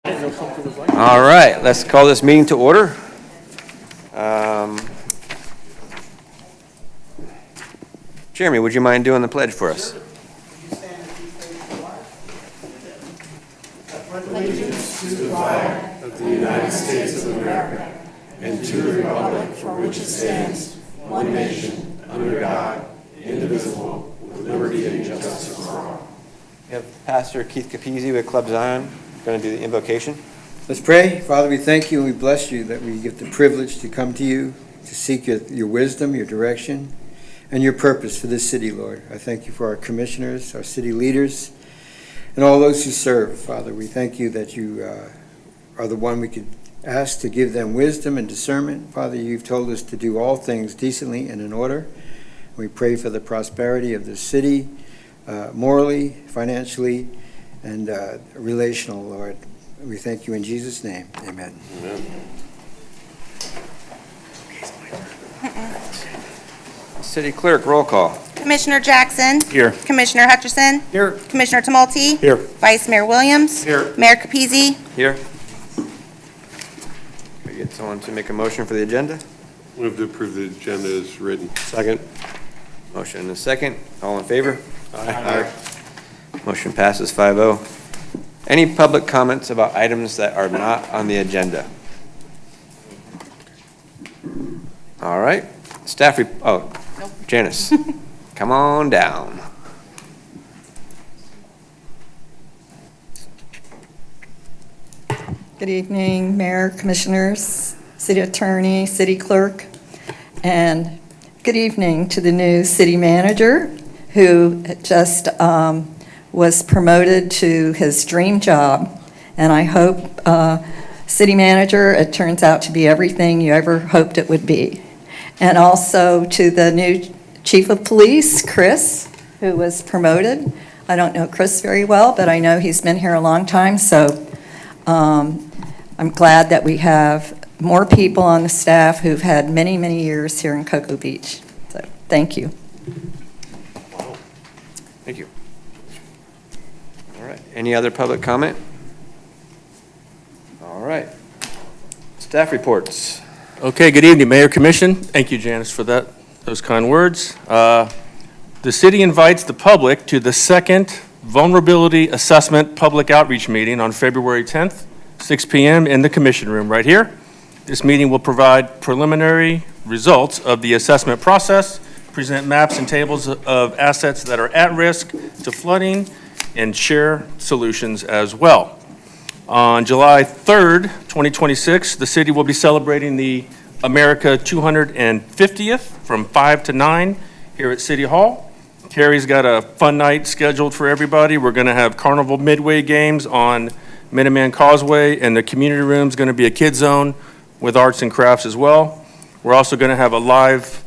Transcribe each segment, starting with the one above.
All right, let's call this meeting to order. Jeremy, would you mind doing the pledge for us? Allegiance to the flag of the United States of America and to the republic for which it stands, one nation, under God, indivisible, with liberty and justice for all. We have Pastor Keith Capizzi with Club Zion going to do the invocation. Let's pray. Father, we thank you and we bless you that we get the privilege to come to you, to seek your wisdom, your direction, and your purpose for this city, Lord. I thank you for our commissioners, our city leaders, and all those who serve. Father, we thank you that you are the one we could ask to give them wisdom and discernment. Father, you've told us to do all things decently and in order. We pray for the prosperity of the city, morally, financially, and relational, Lord. We thank you in Jesus' name. Amen. Amen. City Clerk, roll call. Commissioner Jackson. Here. Commissioner Hutcherson. Here. Commissioner Tumulty. Here. Vice Mayor Williams. Here. Mayor Capizzi. Here. Can we get someone to make a motion for the agenda? Move to approve the agenda as written. Second. Motion and a second. All in favor? Aye. Motion passes 5-0. Any public comments about items that are not on the agenda? All right. Staff Janice, come on down. Good evening, Mayor, Commissioners, City Attorney, City Clerk, and good evening to the new City Manager who just was promoted to his dream job. And I hope, City Manager, it turns out to be everything you ever hoped it would be. And also to the new Chief of Police, Chris, who was promoted. I don't know Chris very well, but I know he's been here a long time, so I'm glad that we have more people on the staff who've had many, many years here in Cocoa Beach. So, thank you. Thank you. All right. Any other public comment? All right. Staff reports. Okay, good evening, Mayor, Commission. Thank you, Janice, for those kind words. The city invites the public to the second Vulnerability Assessment Public Outreach Meeting on February 10th, 6 p.m. in the Commission Room right here. This meeting will provide preliminary results of the assessment process, present maps and tables of assets that are at risk to flooding, and share solutions as well. On July 3rd, 2026, the city will be celebrating the America 250th from 5 to 9 here at City Hall. Terry's got a fun night scheduled for everybody. We're going to have Carnival Midway games on Minuteman Causeway, and the community room is going to be a kid zone with arts and crafts as well. We're also going to have a live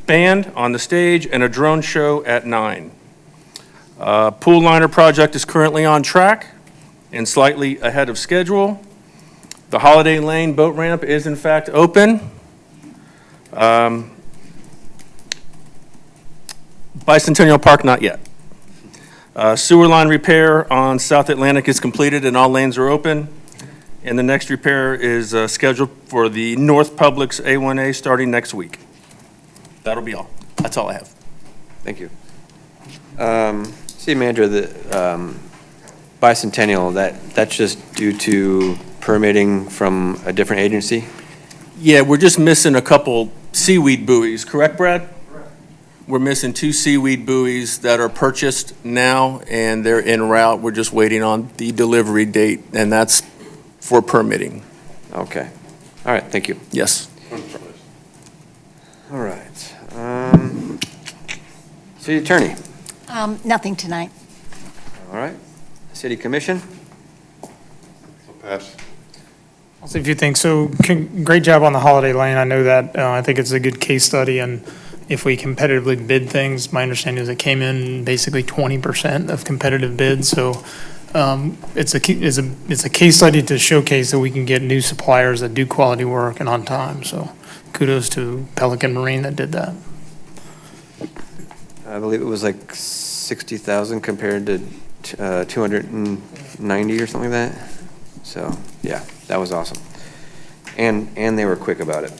band on the stage and a drone show at 9. Pool liner project is currently on track and slightly ahead of schedule. The Holiday Lane boat ramp is in fact open. Bicentennial Park, not yet. Sewer line repair on South Atlantic is completed and all lanes are open. And the next repair is scheduled for the North Publix A1A starting next week. That'll be all. That's all I have. Thank you. City Manager, the Bicentennial, that's just due to permitting from a different agency? Yeah, we're just missing a couple seaweed buoys, correct, Brad? Correct. We're missing 2 seaweed buoys that are purchased now, and they're en route. We're just waiting on the delivery date, and that's for permitting. Okay. All right, thank you. Yes. All right. City Attorney. Nothing tonight. All right. City Commission. I'll pass. I'll say a few things. So great job on the Holiday Lane. I know that. I think it's a good case study. And if we competitively bid things, my understanding is it came in basically 20% of competitive bids. So it's a case study to showcase that we can get new suppliers that do quality work and on time. So kudos to Pelican Marine that did that. I believe it was like 60,000 compared to 290 or something like that. So, yeah, that was awesome. And they were quick about it.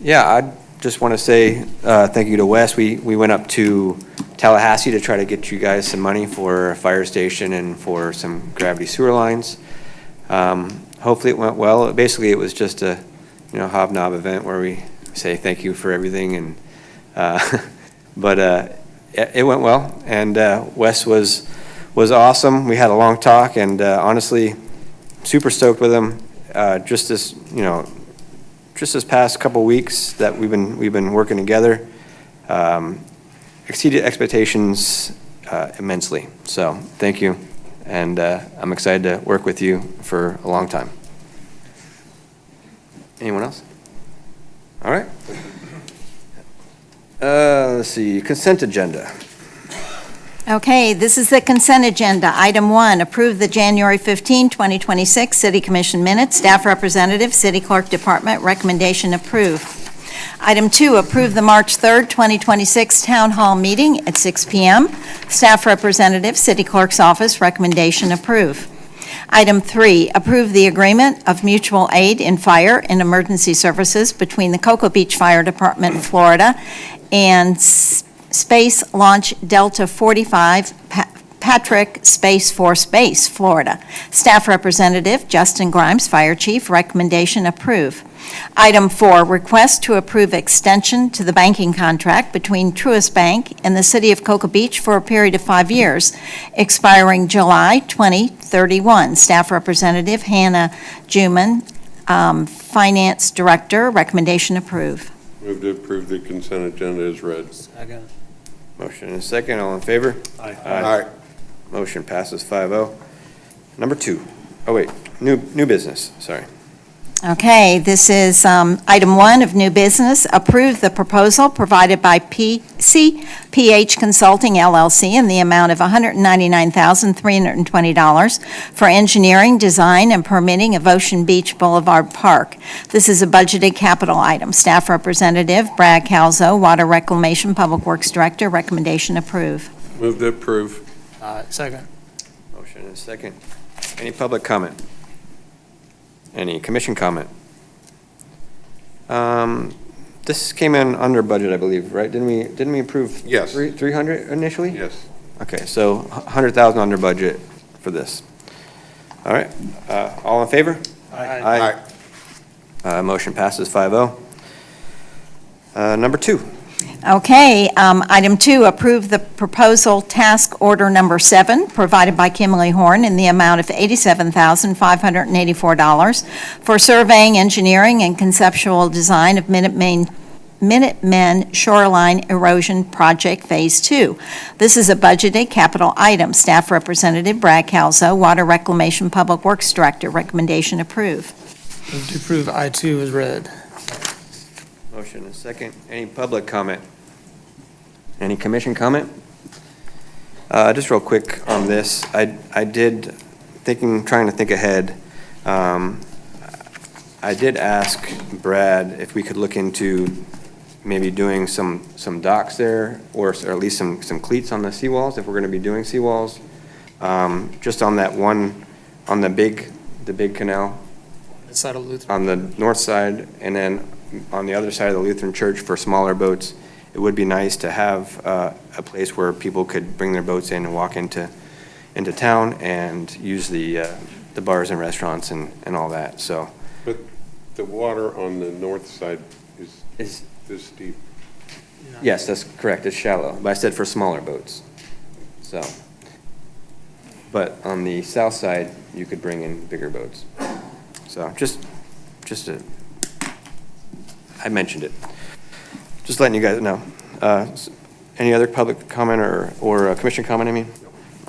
Yeah, I just want to say thank you to Wes. We went up to Tallahassee to try to get you guys some money for a fire station and for some gravity sewer lines. Hopefully it went well. Basically, it was just a, hobnob event where we say thank you for everything, and but it went well, and Wes was awesome. We had a long talk, and honestly, super stoked with him. Just this past couple weeks that we've been working together, exceeded expectations immensely. So thank you, and I'm excited to work with you for a long time. Anyone else? All right. Let's see, consent agenda. Okay, this is the consent agenda. Item 1, approve the January 15, 2026 City Commission minutes. Staff representative, City Clerk Department, recommendation approve. Item 2, approve the March 3rd, 2026 Town Hall meeting at 6 p.m. Staff representative, City Clerk's office, recommendation approve. Item 3, approve the agreement of mutual aid in fire and emergency services between the Cocoa Beach Fire Department in Florida and Space Launch Delta 45 Patrick Space Force Base, Florida. Staff representative, Justin Grimes, Fire Chief, recommendation approve. Item 4, request to approve extension to the banking contract between Truist Bank and the City of Cocoa Beach for a period of 5 years, expiring July 2031. Staff representative, Hannah Juman, Finance Director, recommendation approve. Move to approve the consent agenda as read. Motion and a second, all in favor? Aye. Motion passes 5-0. Number 2, oh wait, new business, sorry. Okay, this is item 1 of new business. Approve the proposal provided by CPH Consulting LLC in the amount of $199,320 for engineering, design, and permitting of Ocean Beach Boulevard Park. This is a budgeted capital item. Staff representative, Brad Calzo, Water Reclamation Public Works Director, recommendation approve. Move to approve. Second. Motion and a second. Any public comment? Any commission comment? This came in under budget, I believe, right? Didn't we approve? Yes. 300 initially? Yes. Okay, so 100,000 under budget for this. All right, all in favor? Aye. Motion passes 5-0. Number 2. Okay, item 2, approve the proposal task order number 7 provided by Kimberly Horn in the amount of $87,584 for surveying, engineering, and conceptual design of Minutemen Shoreline Erosion Project Phase 2. This is a budgeted capital item. Staff representative Brad Calzo, Water Reclamation Public Works Director, recommendation approve. Move to approve I2 is read. Motion and second. Any public comment? Any commission comment? Just real quick on this, I did, trying to think ahead, I did ask Brad if we could look into maybe doing some docks there, or at least some cleats on the seawalls, if we're gonna be doing seawalls. Just on that one, on the big canal, This side of Luther. on the north side, and then on the other side of the Lutheran Church for smaller boats. It would be nice to have a place where people could bring their boats in and walk into town and use the bars and restaurants and all that, so. But the water on the north side is this deep. Yes, that's correct, it's shallow, but I said for smaller boats, so. But on the south side, you could bring in bigger boats. So I mentioned it. Just letting you guys know. Any other public comment or commission comment, I mean?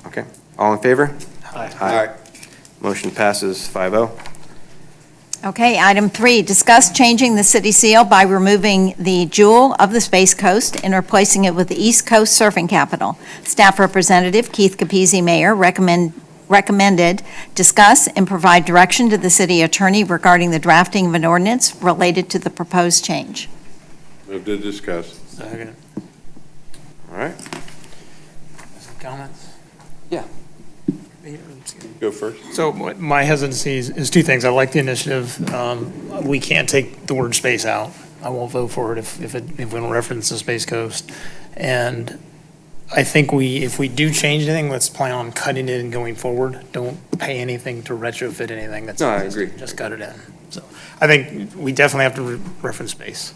Okay. All in favor? Aye. Motion passes 5-0. Okay, item 3, discuss changing the city seal by removing the jewel of the Space Coast and replacing it with the East Coast Surfing Capital. Staff representative Keith Capizzi, Mayor, recommended discuss and provide direction to the city attorney regarding the drafting of an ordinance related to the proposed change. Move to discuss. Second. All right. Some comments? Yeah. go first. So my hesitancy is two things. I like the initiative. We can't take the word space out. I won't vote for it if we don't reference the Space Coast. And I think if we do change anything, let's plan on cutting it and going forward. Don't pay anything to retrofit anything. No, I agree. Just cut it in. So I think we definitely have to reference space.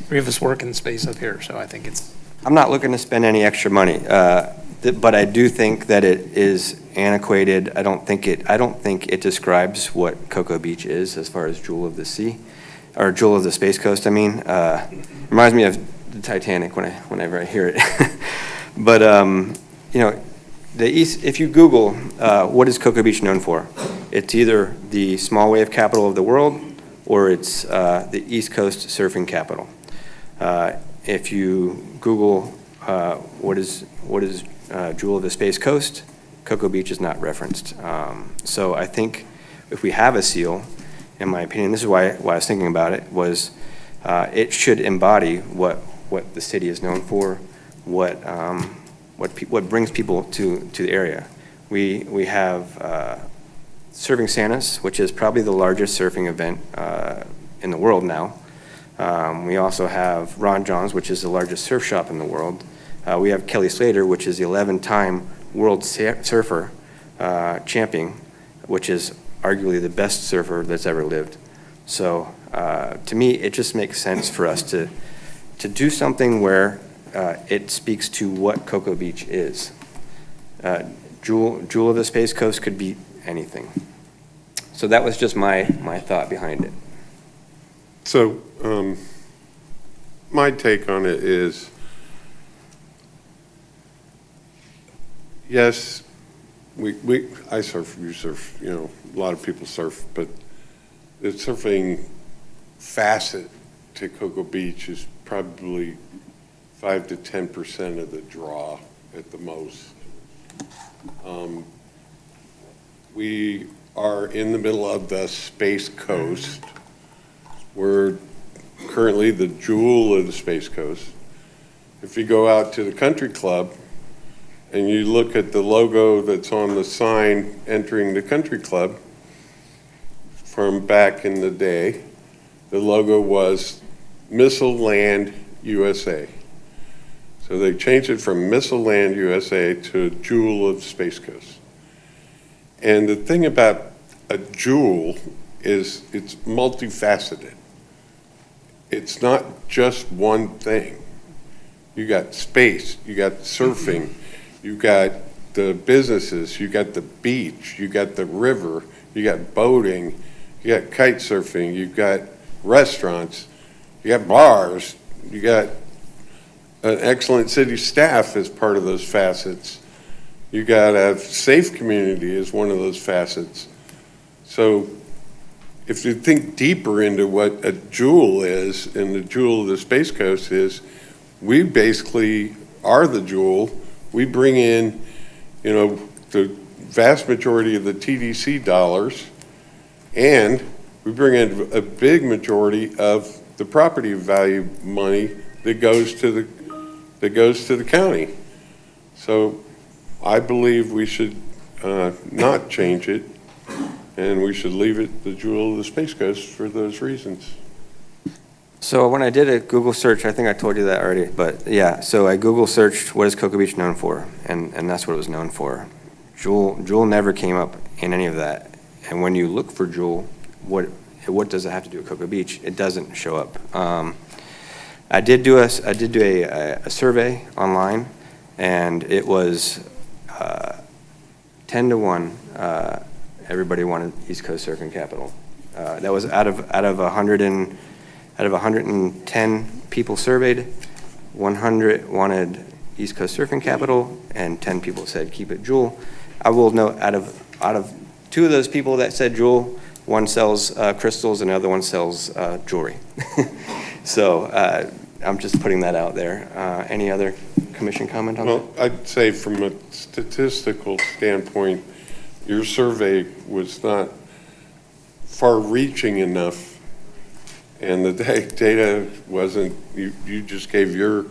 Three of us work in space up here, so I think it's. I'm not looking to spend any extra money, but I do think that it is antiquated. I don't think it describes what Cocoa Beach is as far as Jewel of the Sea, or Jewel of the Space Coast, I mean. Reminds me of the Titanic whenever I hear it. But, the East, if you Google, what is Cocoa Beach known for? It's either the small wave capital of the world, or it's the East Coast surfing capital. If you Google what is Jewel of the Space Coast, Cocoa Beach is not referenced. So I think if we have a seal, in my opinion, this is why I was thinking about it, was it should embody what the city is known for, what brings people to the area. We have Surfing Santa's, which is probably the largest surfing event in the world now. We also have Ron John's, which is the largest surf shop in the world. We have Kelly Slater, which is the 11-time world surfer champion, which is arguably the best surfer that's ever lived. So to me, it just makes sense for us to do something where it speaks to what Cocoa Beach is. Jewel of the Space Coast could be anything. So that was just my thought behind it. So, my take on it is, yes, I surf, you surf, a lot of people surf, but the surfing facet to Cocoa Beach is probably 5 to 10% of the draw at the most. We are in the middle of the Space Coast. We're currently the jewel of the Space Coast. If you go out to the country club and you look at the logo that's on the sign entering the country club from back in the day, the logo was Missile Land USA. So they changed it from Missile Land USA to Jewel of the Space Coast. And the thing about a jewel is it's multifaceted. It's not just one thing. You got space, you got surfing, you got the businesses, you got the beach, you got the river, you got boating, you got kite surfing, you got restaurants, you got bars, you got an excellent city staff as part of those facets. You got a safe community as one of those facets. So if you think deeper into what a jewel is and the jewel of the Space Coast is, we basically are the jewel. We bring in, the vast majority of the TDC dollars, and we bring in a big majority of the property value money that goes to the county. So I believe we should not change it, and we should leave it the jewel of the Space Coast for those reasons. So when I did a Google search, I think I told you that already, but yeah, so I Google searched what is Cocoa Beach known for, and that's what it was known for. Jewel never came up in any of that. And when you look for Jewel, what does it have to do with Cocoa Beach? It doesn't show up. I did do a survey online, and it was 10 to 1. Everybody wanted East Coast Surfing Capital. That was out of 110 people surveyed, 100 wanted East Coast Surfing Capital, and 10 people said keep it Jewel. I will note out of 2 of those people that said Jewel, one sells crystals and the other one sells jewelry. So I'm just putting that out there. Any other commission comment on that? Well, I'd say from a statistical standpoint, your survey was not far-reaching enough, and the data wasn't, you just gave your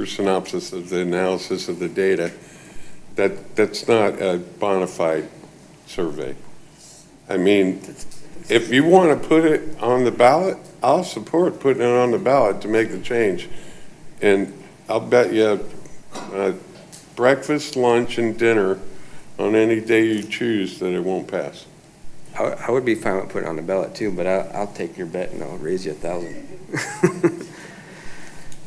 synopsis of the analysis of the data. That's not a bona fide survey. I mean, if you want to put it on the ballot, I'll support putting it on the ballot to make the change. And I'll bet you breakfast, lunch, and dinner on any day you choose that it won't pass. I would be fine with putting it on the ballot too, but I'll take your bet and I'll raise you 1,000.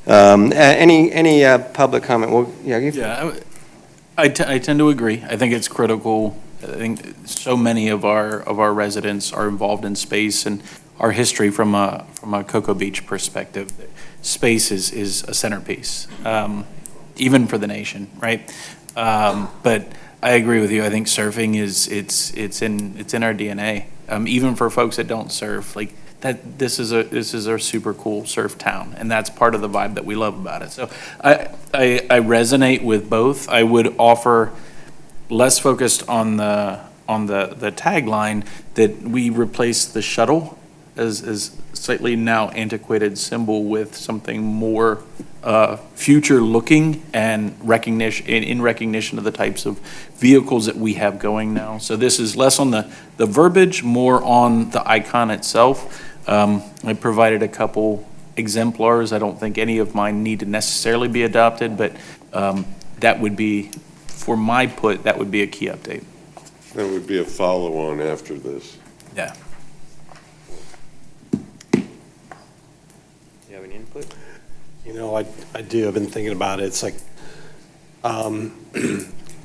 Any public comment? Well, yeah, I tend to agree. I think it's critical. I think so many of our residents are involved in space, and our history from a Cocoa Beach perspective, space is a centerpiece, even for the nation, right? But I agree with you. I think surfing it's in our DNA. Even for folks that don't surf, like that, this is a super cool surf town, and that's part of the vibe that we love about it. So I resonate with both. I would offer less focused on the tagline that we replace the shuttle as slightly now antiquated symbol with something more future looking and in recognition of the types of vehicles that we have going now. So this is less on the verbiage, more on the icon itself. I provided a couple exemplars. I don't think any of mine need to necessarily be adopted, but that would be, for my that would be a key update. That would be a follow-on after this. Yeah. You have any input? You know, I do. I've been thinking about it. It's like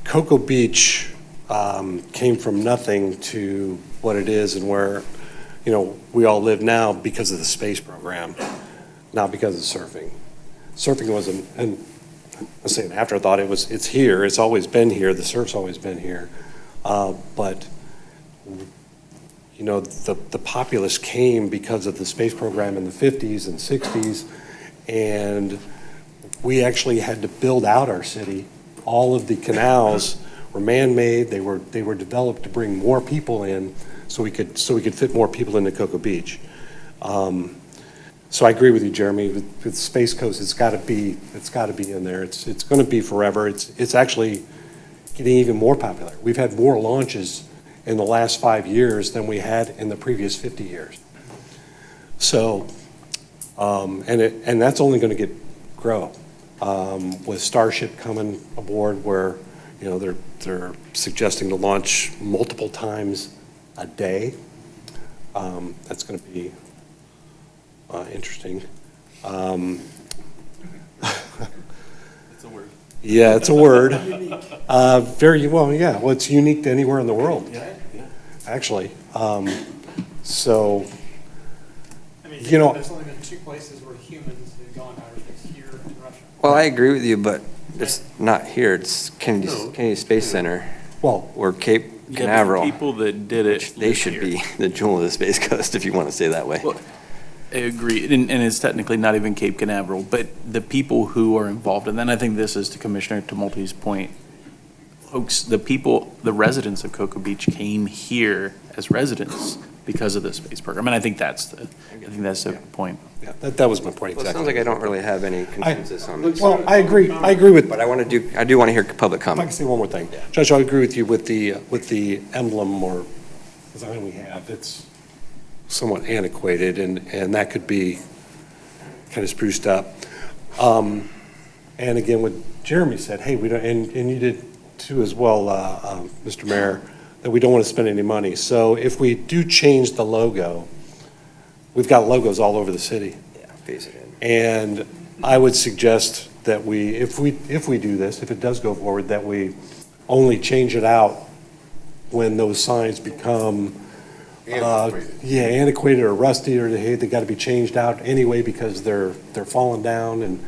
Cocoa Beach came from nothing to what it is and where, you know, we all live now because of the space program, not because of surfing. Surfing wasn't, and I say an afterthought. It's here. It's always been here. The surf's always been here. But you know, the populace came because of the space program in the 50s and 60s, and we actually had to build out our city. All of the canals were man-made. They were developed to bring more people in, so we could fit more people into Cocoa Beach. So I agree with you, Jeremy. With Space Coast, it's got to be in there. It's going to be forever. It's actually getting even more popular. We've had more launches in the last 5 years than we had in the previous 50 years. So, and that's only going to grow with Starship coming aboard, where you know they're suggesting to launch multiple times a day. That's going to be interesting. It's a word. Yeah, it's a word. Very well. Yeah. Well, it's unique to anywhere in the world. Yeah. Actually. So. I mean, You know- there's only been 2 places where humans have gone outer space, here and Russia. Well, I agree with you, but it's not here. It's Kennedy Space Center Well, or Cape Yeah, but the Canaveral. people that did it. They live should here. be the jewel of the Space Coast, if you want to say that way. Well, I agree, and it's technically not even Cape Canaveral, but the people who are involved, and then I think this is to Commissioner Tumulty's point, folks, the residents of Cocoa Beach came here as residents because of the space program, and I think that's the point. yeah, that was my point Well, it exactly. sounds like I don't really have any consensus on this. Well, I agree with. But I do want to hear public If I can comment. say one more thing. Judge, I agree with you with the emblem or design we have. It's somewhat antiquated, and that could be kind of spruced up. And again, what Jeremy said, hey, we don't, and you did too as well, Mr. Mayor, that we don't want to spend any money. So if we do change the logo, we've got logos all over the city. Yeah, face it in. And I would suggest that if we do this, if it does go forward, that we only change it out when those signs become, antiquated or rusty, or they got to be changed out anyway because they're falling down, and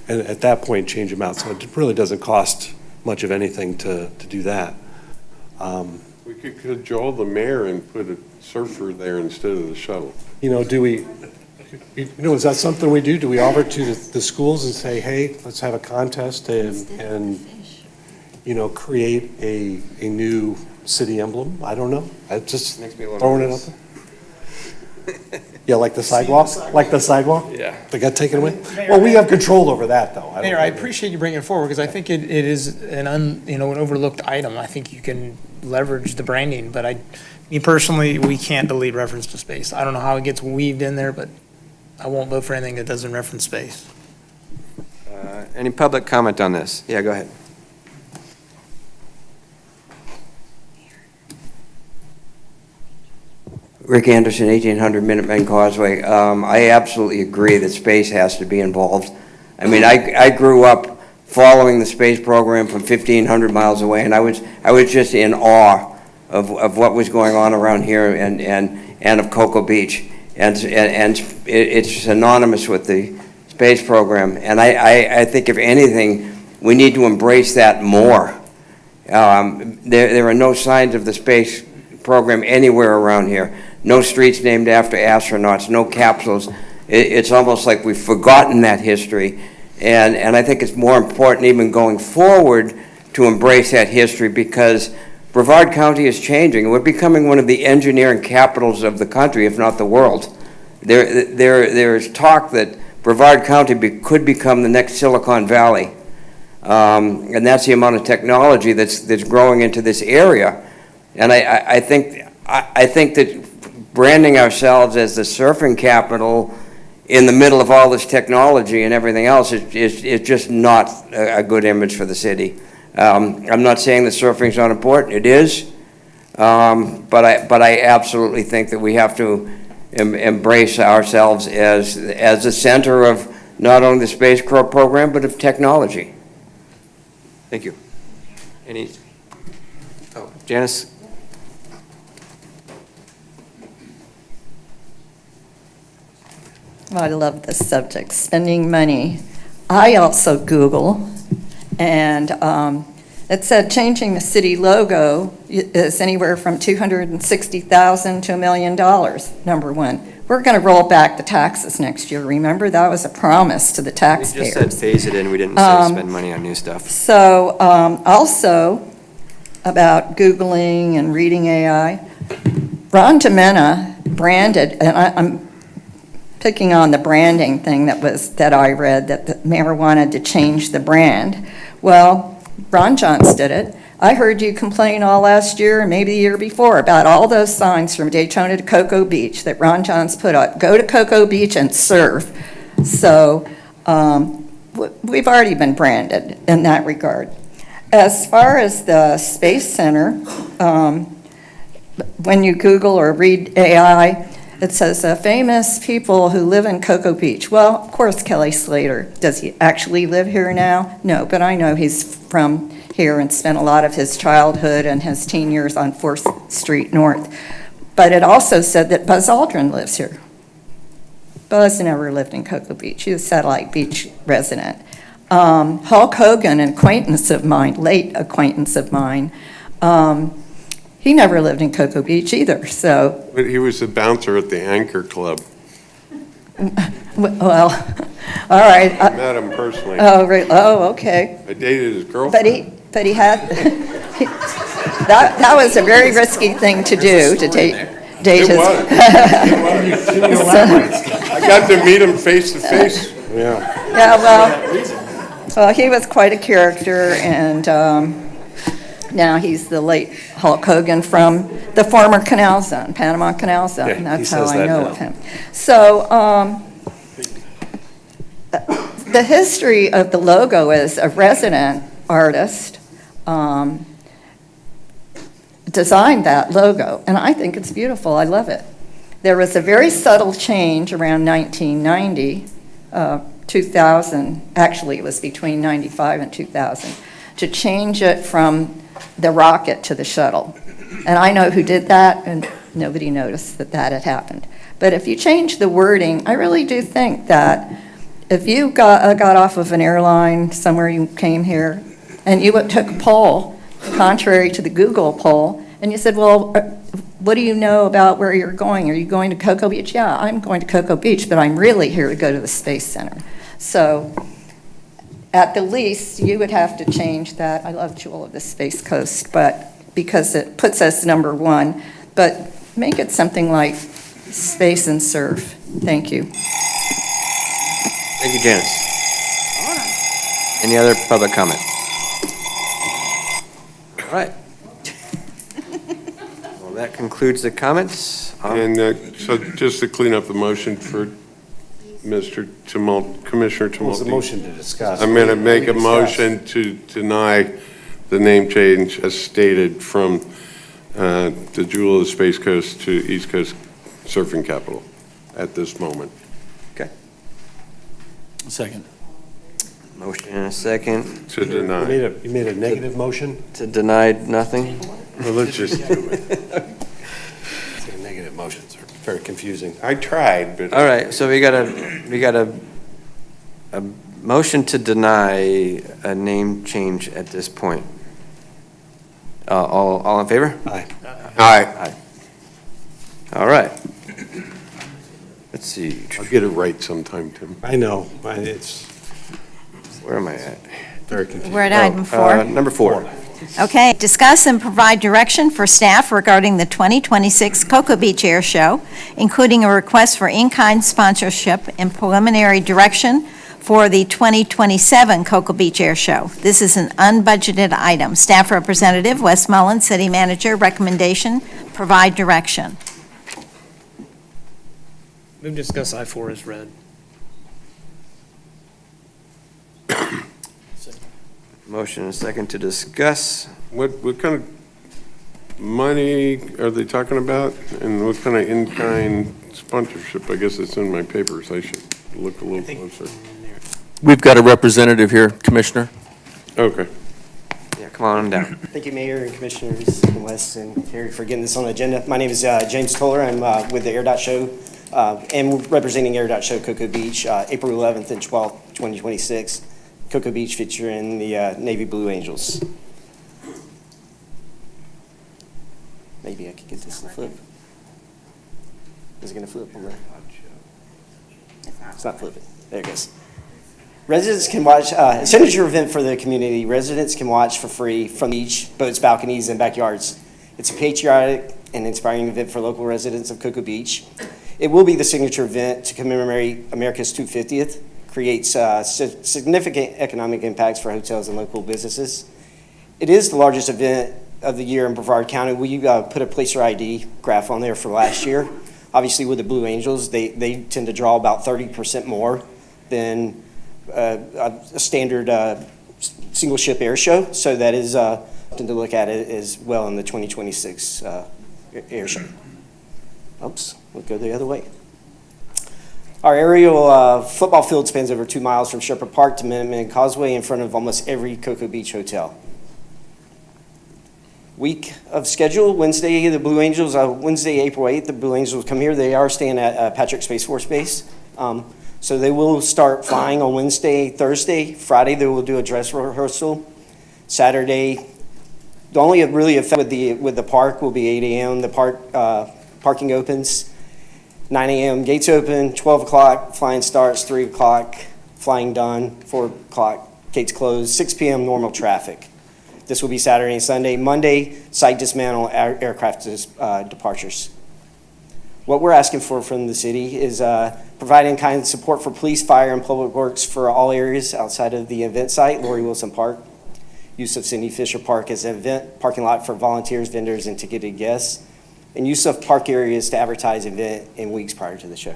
at that point, change them out. So it really doesn't cost much of anything to do that. We could cajole the mayor and put a surfer there instead of the shuttle. You know, is that something we do? Do we offer to the schools and say, hey, let's have a contest and you know, create a new city emblem? I don't know. I just Makes me a little throwing it nervous. out there. Yeah, like the sidewalk? Like the sidewalk? Yeah. They got taken away? Well, we have control over that, though. Mayor, I appreciate you bringing it forward, because I think it is an overlooked item. I think you can leverage the branding, but me personally, we can't delete reference to space. I don't know how it gets weaved in there, but I won't vote for anything that doesn't reference space. Any public comment on this? Yeah, go ahead. Rick Anderson, 1800 Minuteman Causeway. I absolutely agree that space has to be involved. I mean, I grew up following the space program from 1,500 miles away, and I was just in awe of what was going on around here and of Cocoa Beach. And it's synonymous with the space program. And I think, if anything, we need to embrace that more. There are no signs of the space program anywhere around here. No streets named after astronauts, no capsules. It's almost like we've forgotten that history. And I think it's more important, even going forward, to embrace that history, because Brevard County is changing. We're becoming one of the engineering capitals of the country, if not the world. There's talk that Brevard County could become the next Silicon Valley. And that's the amount of technology that's growing into this area. And I think that branding ourselves as the surfing capital in the middle of all this technology and everything else is just not a good image for the city. I'm not saying that surfing's not important. It is. But I absolutely think that we have to embrace ourselves as the center of not only the space program, but of technology. Thank you. Janice? I love this subject, spending money. I also Google, and it said changing the city logo is anywhere from $260,000 to $1 million, number one. We're going to roll back the taxes next year, remember? That was a promise to the We taxpayers. just said phase it in, we didn't say spend money on new stuff. So also about Googling and reading AI, Ron Demena branded, and I'm picking on the branding thing that I read, that the mayor wanted to change the brand. Well, Ron Johns did it. I heard you complain all last year and maybe the year before about all those signs from Daytona to Cocoa Beach that Ron Johns put up. Go to Cocoa Beach and surf. So we've already been branded in that regard. As far as the Space Center, when you Google or read AI, it says famous people who live in Cocoa Beach. Well, of course, Kelly Slater. Does he actually live here now? No, but I know he's from here and spent a lot of his childhood and his teen years on 4th Street North. But it also said that Buzz Aldrin lives here. Buzz never lived in Cocoa Beach. He was a Satellite Beach resident. Hulk Hogan, an acquaintance of mine, late acquaintance of mine, he never lived in Cocoa Beach either, so. But he was a bouncer at the Anchor Club. Well, all right. I met him personally. Oh, okay. I dated his girlfriend. But he had, that was a very risky thing to do, to date It his. was. I got to meet him face to face. Yeah. Yeah, well, he was quite a character, and now he's the late Hulk Hogan from the former Canal Zone, Panama Canal Zone. Yeah, and that's he how says I that know now. of him. So the history of the logo is a resident artist designed that logo, and I think it's beautiful. I love it. There was a very subtle change around 1990, 2000, actually it was between 95 and 2000, to change it from the rocket to the shuttle. And I know who did that, and nobody noticed that that had happened. But if you change the wording, I really do think that if you got off of an airline somewhere, you came here, and you took a poll, contrary to the Google poll, and you said, well, what do you know about where you're going? Are you going to Cocoa Beach? Yeah, I'm going to Cocoa Beach, but I'm really here to go to the Space Center. So at the least, you would have to change that. I love Jewel of the Space Coast, but because it puts us number one, but make it something like Space and Surf. Thank you. Thank you, Janice. Any other public comment? All right. Well, that concludes the comments. And so just to clean up the motion for Mr. Commissioner It was a Tumulty. motion to discuss. I'm going to make a We discussed. motion to deny the name change as stated from the Jewel of the Space Coast to East Coast Surfing Capital at this moment. Second. Motion and a second To deny. You made a negative motion? to deny nothing. Well, let's just do it. Negative motions are very confusing. I tried, but. All right, so we got a motion to deny a name change at this point. All in favor? Aye. Aye. All right. Let's see, I'll get it right sometime, Tim. I know, it's where am I at? very confusing. We're at item 4. Number 4. Okay, discuss and provide direction for staff regarding the 2026 Cocoa Beach Air Show, including a request for in-kind sponsorship and preliminary direction for the 2027 Cocoa Beach Air Show. This is an unbudgeted item. Staff Representative Wes Mullen, City Manager, recommendation, provide direction. Move to discuss I-4 as read. Motion and a second to discuss. What kind of money are they talking about? And what kind of in-kind sponsorship? I guess it's in my papers. I should look a little closer. We've got a representative here, Commissioner. Okay. Yeah, come on down. Thank you, Mayor and Commissioners, and Wes and Terry for getting this on the agenda. My name is James Toller. I'm with the AirDOT Show and representing AirDOT Show Cocoa Beach, April 11th and 12th, 2026. Cocoa Beach featuring the Navy Blue Angels. Maybe I could get this to flip. Is it going to flip on there? It's not flipping. There it goes. Residents can watch, a signature event for the community. Residents can watch for free from the beach, boats, balconies, and backyards. It's a patriotic and inspiring event for local residents of Cocoa Beach. It will be the signature event to commemorate America's 250th, creates significant economic impacts for hotels and local businesses. It is the largest event of the year in Brevard County. We put a placer ID graph on there for last year. Obviously, with the Blue Angels, they tend to draw about 30% more than a standard single ship air show. So that is something to look at it as well in the 2026 air show. Oops, we'll go the other way. Our aerial football field spans over 2 miles from Sherpa Park to Minuteman Causeway in front of almost every Cocoa Beach hotel. Week of schedule, Wednesday, the Blue Angels, Wednesday, April 8th, the Blue Angels come here. They are staying at Patrick Space Force Base. So they will start flying on Wednesday, Thursday. Friday, they will do a dress rehearsal. Saturday, the only really effect with the park will be 8 a.m. The parking opens. 9 a.m. gates open, 12 o'clock, flying starts, 3 o'clock, flying done, 4 o'clock, gates closed, 6 p.m. normal traffic. This will be Saturday and Sunday. Monday, site dismantle aircraft departures. What we're asking for from the city is providing kind of support for police, fire, and public works for all areas outside of the event site, Lori Wilson Park. Use of Cindy Fisher Park as an event parking lot for volunteers, vendors, and ticketed guests. And use of park areas to advertise event in weeks prior to the show.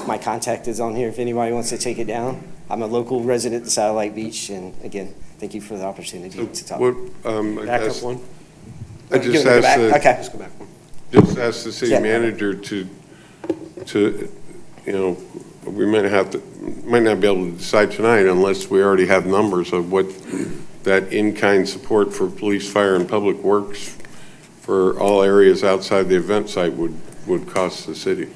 My contact is on here if anybody wants to take it down. I'm a local resident of Satellite Beach, and again, thank you for the opportunity to talk. Back up one. I just Go back? asked Okay. Just go back one. just ask the city Yeah. manager to, we might not be able to decide tonight unless we already have numbers of what that in-kind support for police, fire, and public works for all areas outside the event site would cost the city.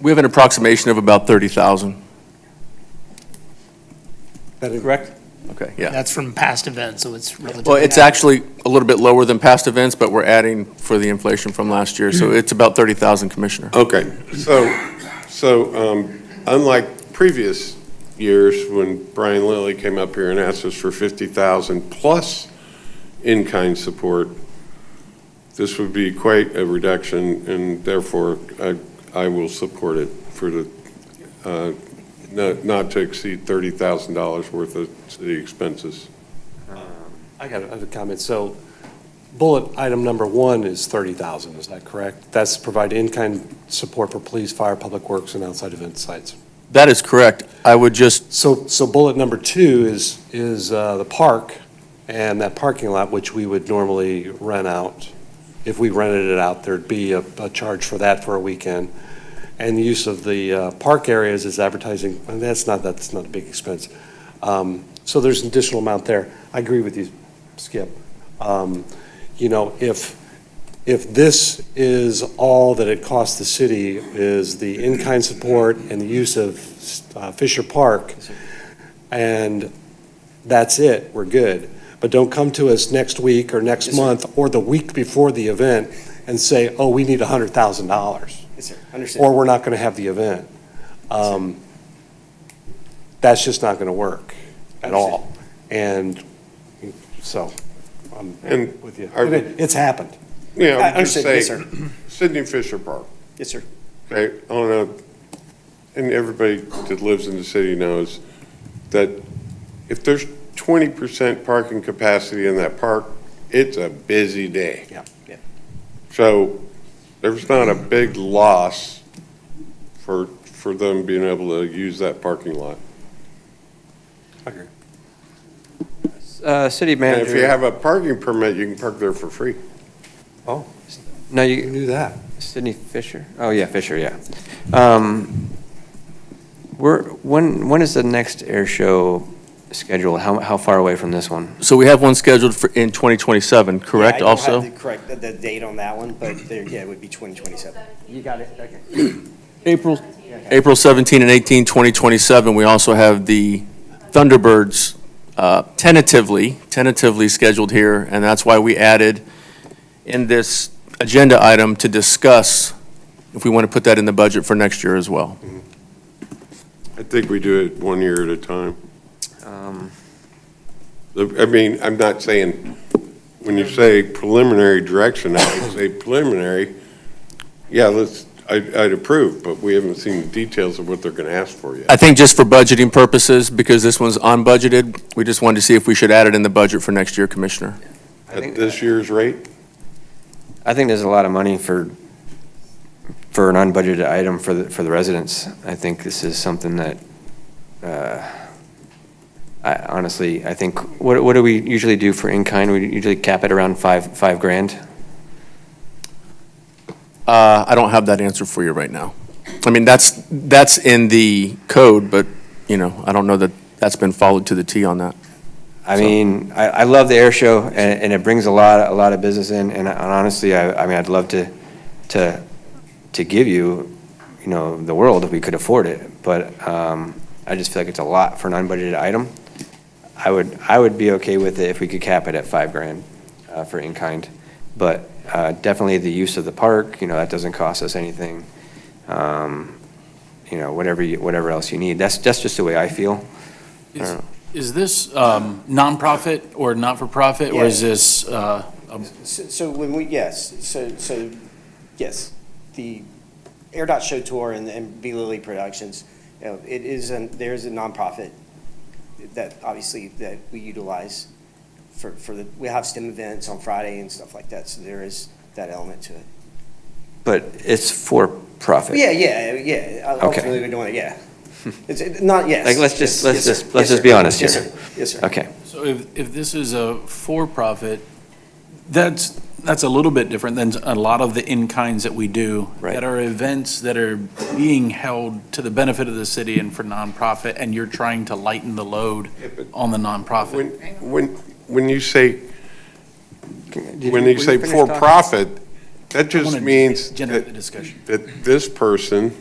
We have an approximation of about 30,000. Correct? Okay, yeah. That's from past events, so it's relatively. Well, it's actually a little bit lower than past events, but we're adding for the inflation from last year, so it's about 30,000, Commissioner. Okay, so unlike previous years when Brian Lilly came up here and asked us for 50,000 plus in-kind support, this would be quite a reduction, and therefore I will support it for the not to exceed $30,000 worth of city expenses. I have a comment. So bullet item number 1 is 30,000, is that correct? That's provide in-kind support for police, fire, public works, and outside event sites. That is correct. I would just, So bullet number 2 is the park and that parking lot, which we would normally rent out. If we rented it out, there'd be a charge for that for a weekend. And the use of the park areas is advertising, and that's not a big expense. So there's an additional amount there. I agree with you, Skip. You know, if this is all that it costs the city, is the in-kind support and the use of Fisher Park, and that's it, we're good. But don't come to us next week or next month or the week before the event and say, oh, we need $100,000. Yes, sir. Understood. Or we're not going to have the event. That's just not going to work at all. And so, I'm And with you. are we- It's happened. Yeah, I would just Understood. say, Yes, sir. Sydney Fisher Park, Yes, sir. okay, I don't know, and everybody that lives in the city knows that if there's 20% parking capacity in that park, it's a busy day. Yeah. Yeah. So there's not a big loss for them being able to use that parking lot. Okay. City And manager. if you have a parking permit, you can park there for free. Oh, No, you you, knew that. Sydney Fisher? Oh, yeah, Fisher, yeah. When is the next air show scheduled? How far away from this one? so we have one scheduled for, in 2027, correct, Yeah, I also? don't have the date on that one, but there, yeah, it would be 2027. You got it, okay. April 17 and 18, 2027, we also have the Thunderbirds tentatively scheduled here, and that's why we added in this agenda item to discuss if we want to put that in the budget for next year as well. I think we do it 1 year at a time. Um, I mean, I'm not saying, when you say preliminary direction, I would say preliminary, yeah, I'd approve, but we haven't seen the details of what they're going to ask for yet. I think just for budgeting purposes, because this one's unbudgeted, we just wanted to see if we should add it in the budget for next year, Commissioner. At this year's rate? I think there's a lot of money for an unbudgeted item for the residents. I think this is something that, I think, what do we usually do for in-kind? We usually cap it around five grand. I don't have that answer for you right now. I mean, that's in the code, but, you know, I don't know that that's been followed to the T on that. I mean, I love the air show, and it brings a lot of business in, and honestly, I mean, I'd love to give you, you know, the world if we could afford it, but I just feel like it's a lot for an unbudgeted item. I would be okay with it if we could cap it at $5,000 for in-kind, but definitely the use of the park, you know, that doesn't cost us anything. You know, whatever else you need. That's just the way I feel. Is this nonprofit or not-for-profit, or is this, So when we, yes, so, yes, the AirDOT Show Tour and B. Lilly Productions, you know, there's a nonprofit that obviously that we utilize for we have STEM events on Friday and stuff like that, so there is that element to it. But it's for profit. Yeah. Ultimately, we're doing it, yeah. It's not, yes. Like, let's just sir. be honest Yes, here. sir. Yes, sir. Okay. so if this is a for-profit, that's a little bit different than a lot of the in-kinds that we do. Right. That are events that are being held to the benefit of the city and for nonprofit, and you're trying to lighten the load on the nonprofit. When you say, Were you finished for talking? profit, that I just wanna means generate the discussion. that this person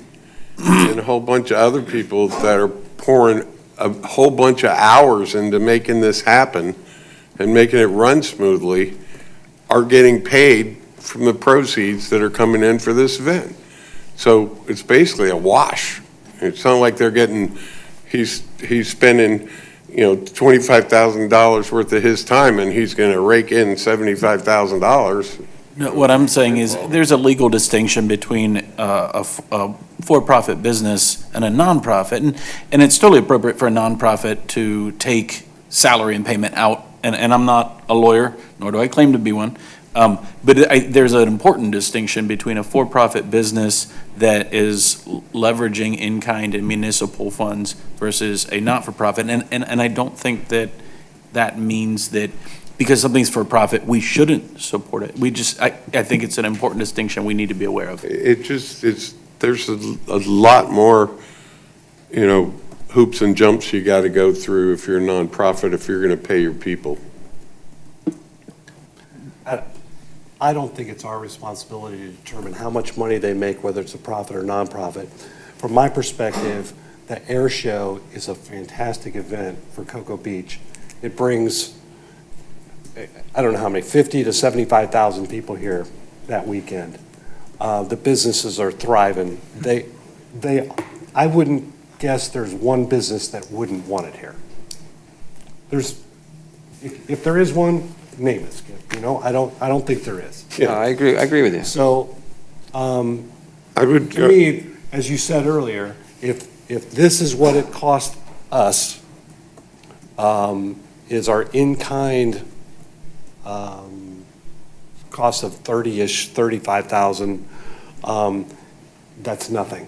and a whole bunch of other people that are pouring a whole bunch of hours into making this happen and making it run smoothly are getting paid from the proceeds that are coming in for this event. So it's basically a wash. It's not like they're getting, he's spending, you know, $25,000 worth of his time and he's going to rake in $75,000. No, what I'm saying is, there's a legal distinction between a for-profit business and a nonprofit, and it's totally appropriate for a nonprofit to take salary and payment out, and I'm not a lawyer, nor do I claim to be one, But there's an important distinction between a for-profit business that is leveraging in-kind and municipal funds versus a not-for-profit. And I don't think that means that because something's for-profit, we shouldn't support it. I think it's an important distinction we need to be aware of. There's a lot more, hoops and jumps you got to go through if you're a nonprofit, if you're going to pay your people. I don't think it's our responsibility to determine how much money they make, whether it's a profit or nonprofit. From my perspective, the air show is a fantastic event for Cocoa Beach. It brings, I don't know how many, 50 to 75,000 people here that weekend. The businesses are thriving. I wouldn't guess there's one business that wouldn't want it here. If there is one, name it, Skip. I don't think there is. No, I agree with you. So, I would, to me, as you said earlier, if this is what it cost us, is our in-kind cost of 30-ish, 35,000, that's nothing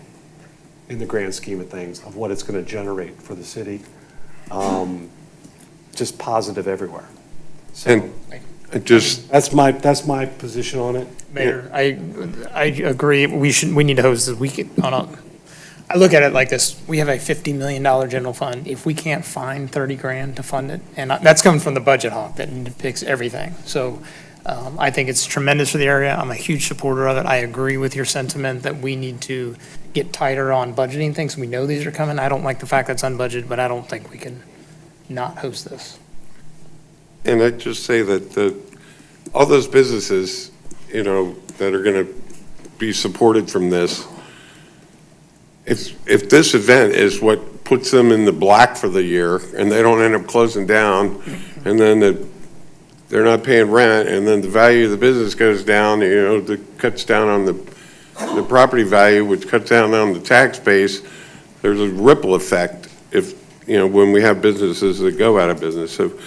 in the grand scheme of things of what it's going to generate for the city. Just positive everywhere. So and just, that's my position on it. Mayor, I agree. We need to host this weekend I look at it like this. We have a $50 million general fund. If we can't find 30 grand to fund it, and that's coming from the budget hawk that depicts everything. So I think it's tremendous for the area. I'm a huge supporter of it. I agree with your sentiment that we need to get tighter on budgeting things. We know these are coming. I don't like the fact that it's unbudgeted, but I don't think we can not host this. and I'd just say that all those businesses, that are going to be supported from this, if this event is what puts them in the black for the year and they don't end up closing down and then they're not paying rent and then the value of the business goes down, that cuts down on the property value, which cuts down on the tax base, there's a ripple effect when we have businesses that go out of business. So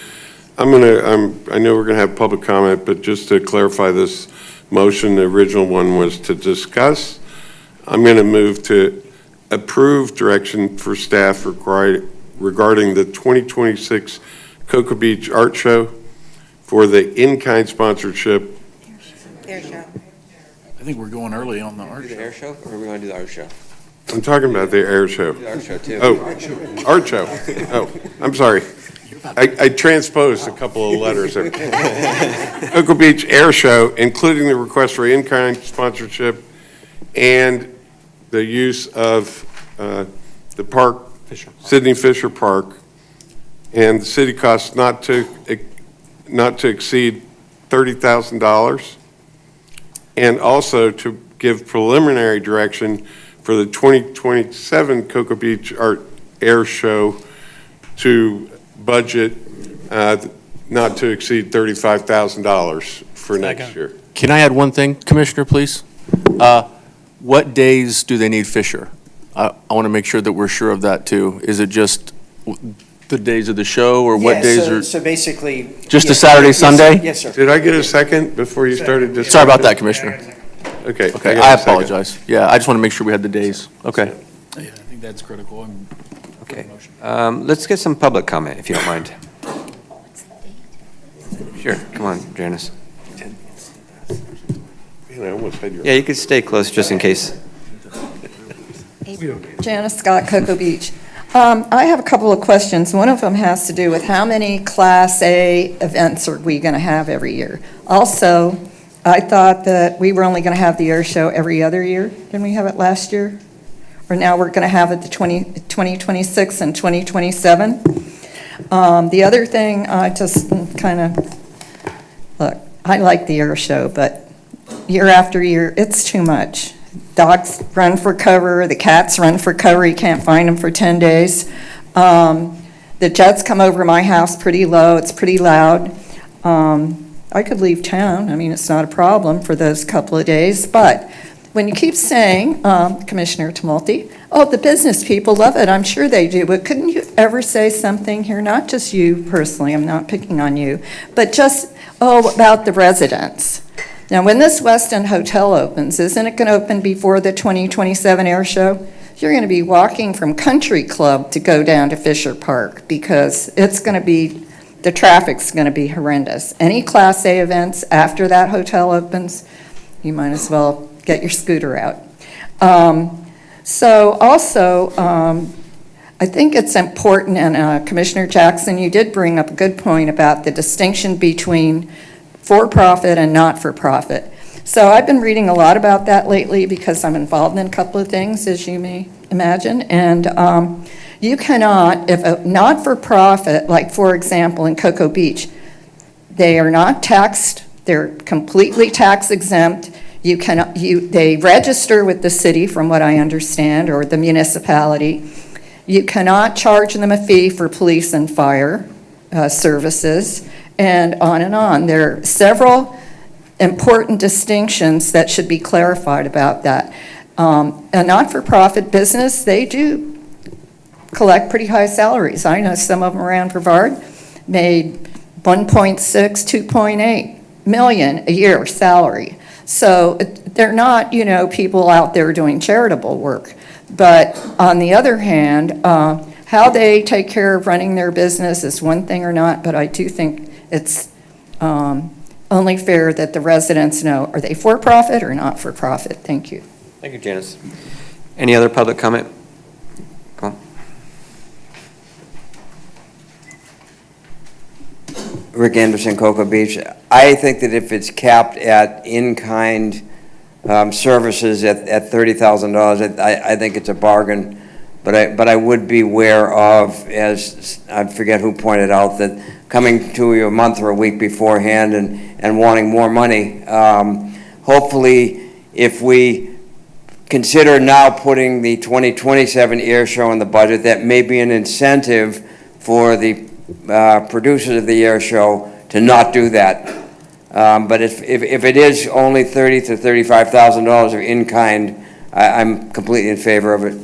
I know we're going to have public comment, but just to clarify this motion, the original one was to discuss. I'm going to move to approve direction for staff regarding the 2026 Cocoa Beach Art Show for the in-kind sponsorship. Air show. I think we're going early on the art Do the show. air show, or are we going to do the art show? I'm talking about the air show. The art show, too. Oh, art show. Oh, I'm sorry. I transposed a couple of letters there. Cocoa Beach Air Show, including the request for in-kind sponsorship and the use of the park, Sidney Fisher Park, and the city costs not to exceed $30,000, and also to give preliminary direction for the 2027 Cocoa Beach Art Air Show to budget not to exceed $35,000 for next year. Can I add one thing, Commissioner, please? What days do they need Fisher? I want to make sure that we're sure of that, too. Is it just the days of the show, or what days are? So basically. Just a yes, Saturday, yes, Sunday? Yes, sir. Did I get a second before you started? Sorry about that, Commissioner. Okay. Okay, got I a second. apologize. Yeah, I just want to make sure we had the days. Okay. Yeah, I think that's critical. Okay. Let's get some public comment, if you don't mind. Sure, come on, Janice. Man, I almost had your. Yeah, you could stay close just in case. Janice Scott, Cocoa Beach. I have a couple of questions. One of them has to do with how many Class A events are we going to have every year? Also, I thought that we were only going to have the air show every other year. Didn't we have it last year? Or now we're going to have it the 2026 and 2027? The other thing, I just kind of, look, I like the air show, but year after year, it's too much. Dogs run for cover, the cats run for cover, you can't find them for 10 days. The jets come over my house pretty low, it's pretty loud. I could leave town, I mean, it's not a problem for those couple of days, but when you keep saying, Commissioner Tumulty, oh, the business people love it, I'm sure they do, but couldn't you ever say something here, not just you personally, I'm not picking on you, but just, about the residents? Now, when this West End Hotel opens, isn't it going to open before the 2027 air show? You're going to be walking from Country Club to go down to Fisher Park because it's going to be, the traffic's going to be horrendous. Any Class A events after that hotel opens, you might as well get your scooter out. So also, I think it's important, and Commissioner Jackson, you did bring up a good point about the distinction between for-profit and not-for-profit. So I've been reading a lot about that lately because I'm involved in a couple of things, as you may imagine. And you cannot, if a not-for-profit, like for example in Cocoa Beach, they are not taxed, they're completely tax exempt. They register with the city, from what I understand, or the municipality. You cannot charge them a fee for police and fire services, and on and on. There are several important distinctions that should be clarified about that. A not-for-profit business, they do collect pretty high salaries. I know some of them around Brevard made 1.6, 2.8 million a year salary. So they're not, people out there doing charitable work. But on the other hand, how they take care of running their business is one thing or not, but I do think it's only fair that the residents know, are they for-profit or not-for-profit? Thank you. Thank you, Janice. Any other public comment? Go on. Rick Anderson, Cocoa Beach. I think that if it's capped at in-kind services at $30,000, I think it's a bargain. But I would be aware of, as I forget who pointed out, that coming to you a month or a week beforehand and wanting more money. Hopefully, if we consider now putting the 2027 air show in the budget, that may be an incentive for the producers of the air show to not do that. But if it is only $30,000 to $35,000 of in-kind, I'm completely in favor of it.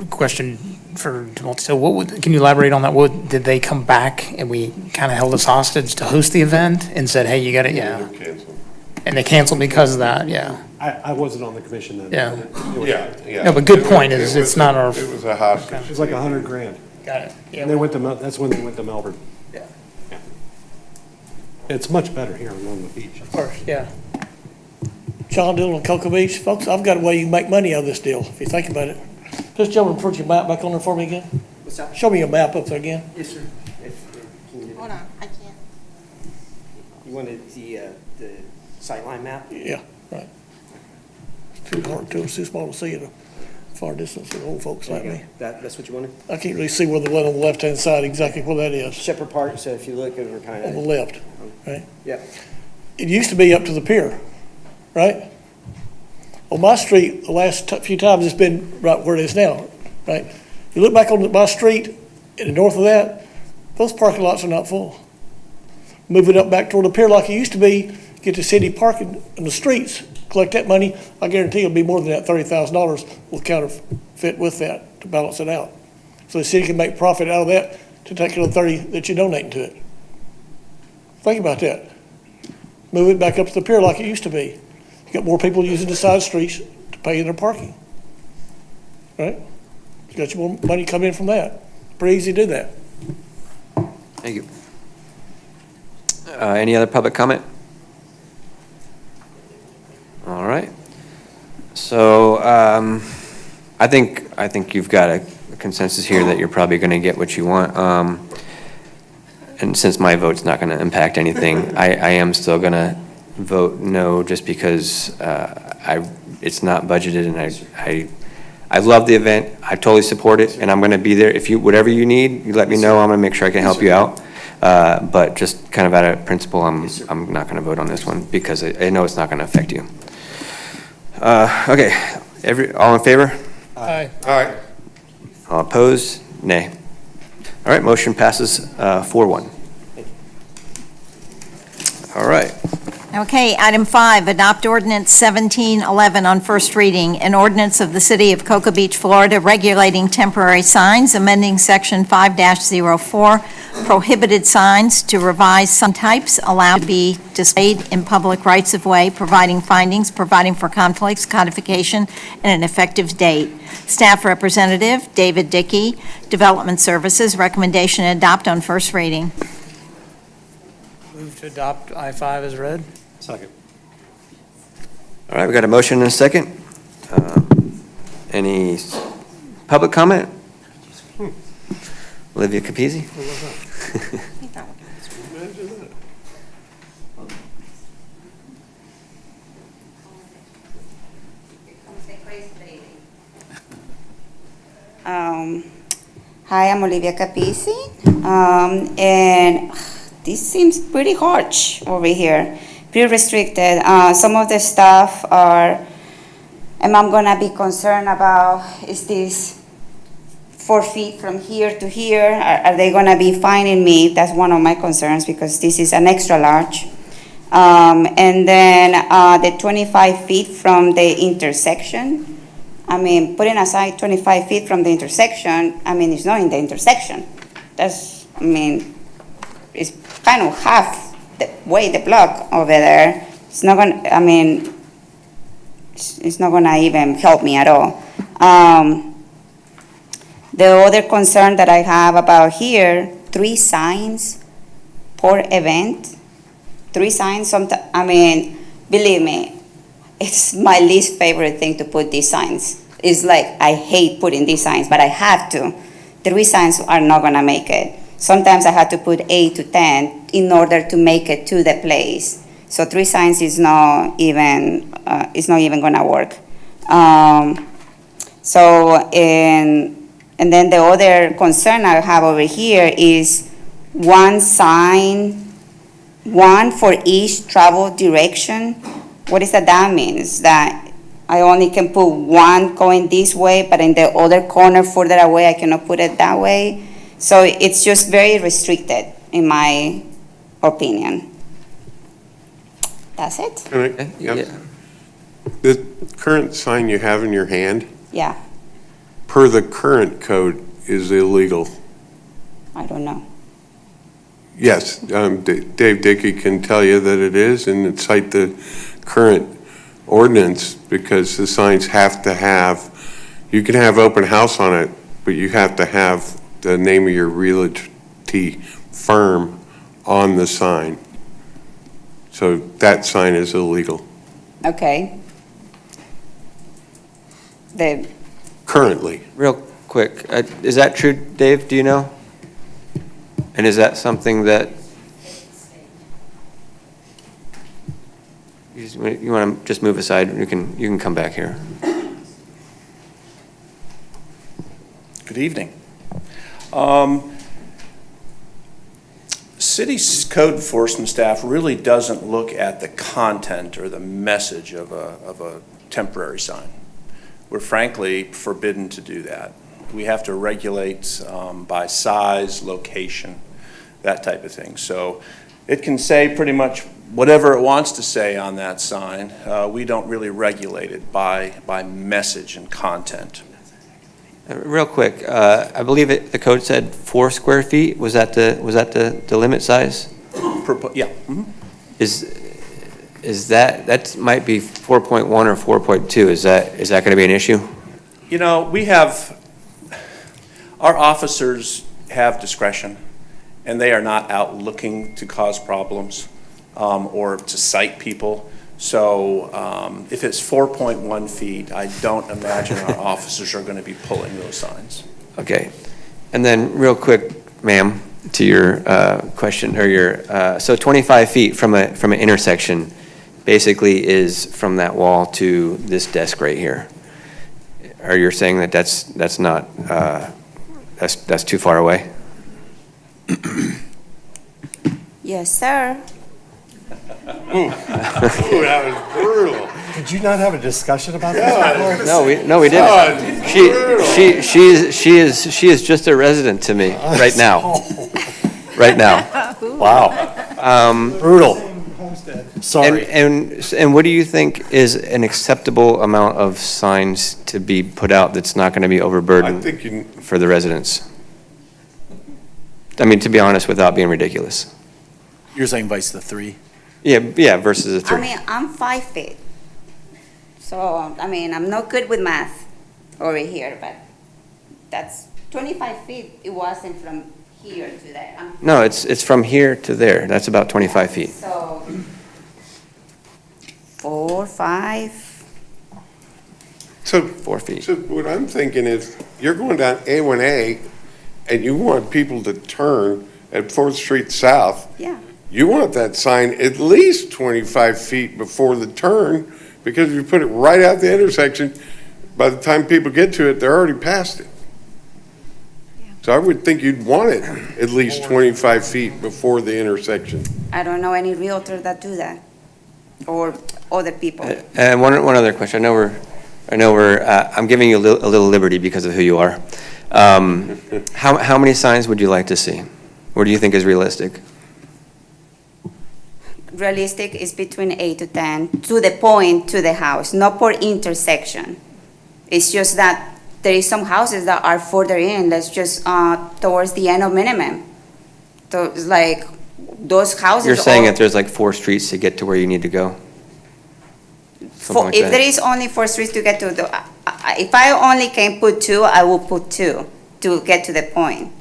Question for Tumulty. So can you elaborate on that? Did they come back and we kind of held us hostage to host the event and said, hey, you got it? Yeah. They're canceled. And they canceled because of that, yeah. I wasn't on the commission then. Yeah. Yeah. No, but good point is it's not our. It was a hostage. It was like $100,000. Got it. And they went to, that's when they went to Melbourne. Yeah. It's much better here on the beach. Of course, yeah. John Dillon, Cocoa Beach. Folks, I've got a way you can make money out of this deal, if you think about it. Just gentlemen, put your map back on there for me again. What's that? Show me your map up there again. Yes, sir. Hold on, I can't. You wanted the sightline map? Yeah, right. It's too hard to, it's too small to see at a far distance with old folks like me. That's what you wanted? I can't really see where the one on the left-hand side, exactly where that is, Shepherd Park, so if you look over kind on the of, left, right? yeah. It used to be up to the pier, right? On my street, the last few times, it's been right where it is now, right? You look back on my street, in the north of that, those parking lots are not full. Move it up back toward the pier like it used to be, get the city parking in the streets, collect that money, I guarantee it'll be more than that $30,000 with counterfeit with that to balance it out. So the city can make profit out of that to take care of the 30 that you're donating to it. Think about that. Move it back up to the pier like it used to be. You got more people using the side streets to pay their parking, right? You got your more money coming in from that. Pretty easy to do that. Thank you. Any other public comment? All right. So I think you've got a consensus here that you're probably going to get what you want. And since my vote's not going to impact anything, I am still going to vote no, just because it's not budgeted, and I love the event. I totally support it, and I'm going to be there. If whatever you need, you let me know. I'm going to make sure I can help you out. But just kind of out of principle, I'm not going to vote on this one because I know it's not going to affect you. Okay, all in favor? Aye. All right. All opposed? Nay. All right, motion passes 4-1. All right. Okay, item 5, adopt ordinance 1711 on first reading, an ordinance of the City of Cocoa Beach, Florida, regulating temporary signs, amending Section 5-04, prohibited signs to revise some types allowed to be displayed in public rights-of-way, providing findings, providing for conflicts, codification, and an effective date. Staff Representative David Dickey, Development Services, recommendation to adopt on first reading. Move to adopt I-5 as read. Second. All right, we got a motion and a second. Any public comment? Olivia Capizzi? Hi, I'm Olivia Capizzi, and this seems pretty harsh over here, pretty restricted. Some of the stuff are, and I'm gonna be concerned about, is this 4 feet from here to here? Are they gonna be fining me? That's one of my concerns, because this is an extra large. And then the 25 feet from the intersection. I mean, putting aside 25 feet from the intersection, I mean, it's not in the intersection. That's, I mean, it's kind of half the way the block over there. It's not gonna, I mean, it's not gonna even help me at all. The other concern that I have about here, 3 signs per event. 3 signs, I mean, believe me, it's my least favorite thing to put these signs. It's like, I hate putting these signs, but I have to. 3 signs are not gonna make it. Sometimes I have to put 8 to 10 in order to make it to the place. So 3 signs is not even gonna work. And then the other concern I have over here is 1 sign, 1 for each travel direction. What does that mean? Is that I only can put 1 going this way, but in the other corner further away, I cannot put it that way? So it's just very restricted, in my opinion. That's it? Yep. The current sign you have in your hand, Yeah, per the current code, is illegal. I don't know. Yes, Dave Dickey can tell you that it is, and cite the current ordinance, because the signs have to have, you can have open house on it, but you have to have the name of your realty firm on the sign. So that sign is illegal Okay. currently. Real quick, is that true, Dave? Do you know? And is that something that you want to just move aside? You can come back here. Good evening. City's code enforcement staff really doesn't look at the content or the message of a temporary sign. We're frankly forbidden to do that. We have to regulate by size, location, that type of thing. So it can say pretty much whatever it wants to say on that sign. We don't really regulate it by message and content. Real quick, I believe the code said 4 square feet. Was that the limit size? Yeah. Mm-hmm. Is that might be 4.1 or 4.2? Is that going to be an issue? You know, our officers have discretion, and they are not out looking to cause problems or to cite people. So if it's 4.1 feet, I don't imagine our officers are going to be pulling those signs. Okay. And then real quick, ma'am, to your question, or your, so 25 feet from an intersection basically is from that wall to this desk right here. Are you saying that that's not, that's too far away? Yes, sir. Ooh, that was brutal. Did you not have a discussion about that? No, we didn't. She is just a resident to me right now. Right now. Wow. Brutal. Sorry. And what do you think is an acceptable amount of signs to be put out that's not going to be I overburdened think you, for the residents? I mean, to be honest, without being ridiculous. You're saying vice the 3? Yeah, versus a I 3. mean, I'm 5 feet. So, I mean, I'm not good with math over here, but that's 25 feet. It wasn't from here to there. No, it's from here to there. That's about 25 feet. So, 4, 5. so 4 feet. So what I'm thinking is, you're going down A1A, and you want people to turn at 4th Street South. Yeah. You want that sign at least 25 feet before the turn, because if you put it right at the intersection, by the time people get to it, they're already past it. So I would think you'd want it at least 25 feet before the intersection. I don't know any realtor that do that, or other people. And one other question. I know we're, I'm giving you a little liberty because of who you are. How many signs would you like to see? What do you think is realistic? Realistic is between 8 to 10, to the point, to the house, not per intersection. It's just that there is some houses that are further in, that's just towards the end of minimum. So it's like, those houses. You're saying all- that there's like 4 streets to get to where you need to go? Something like If that. there is only 4 streets to get to the, if I only can put 2, I will put 2 to get to the point.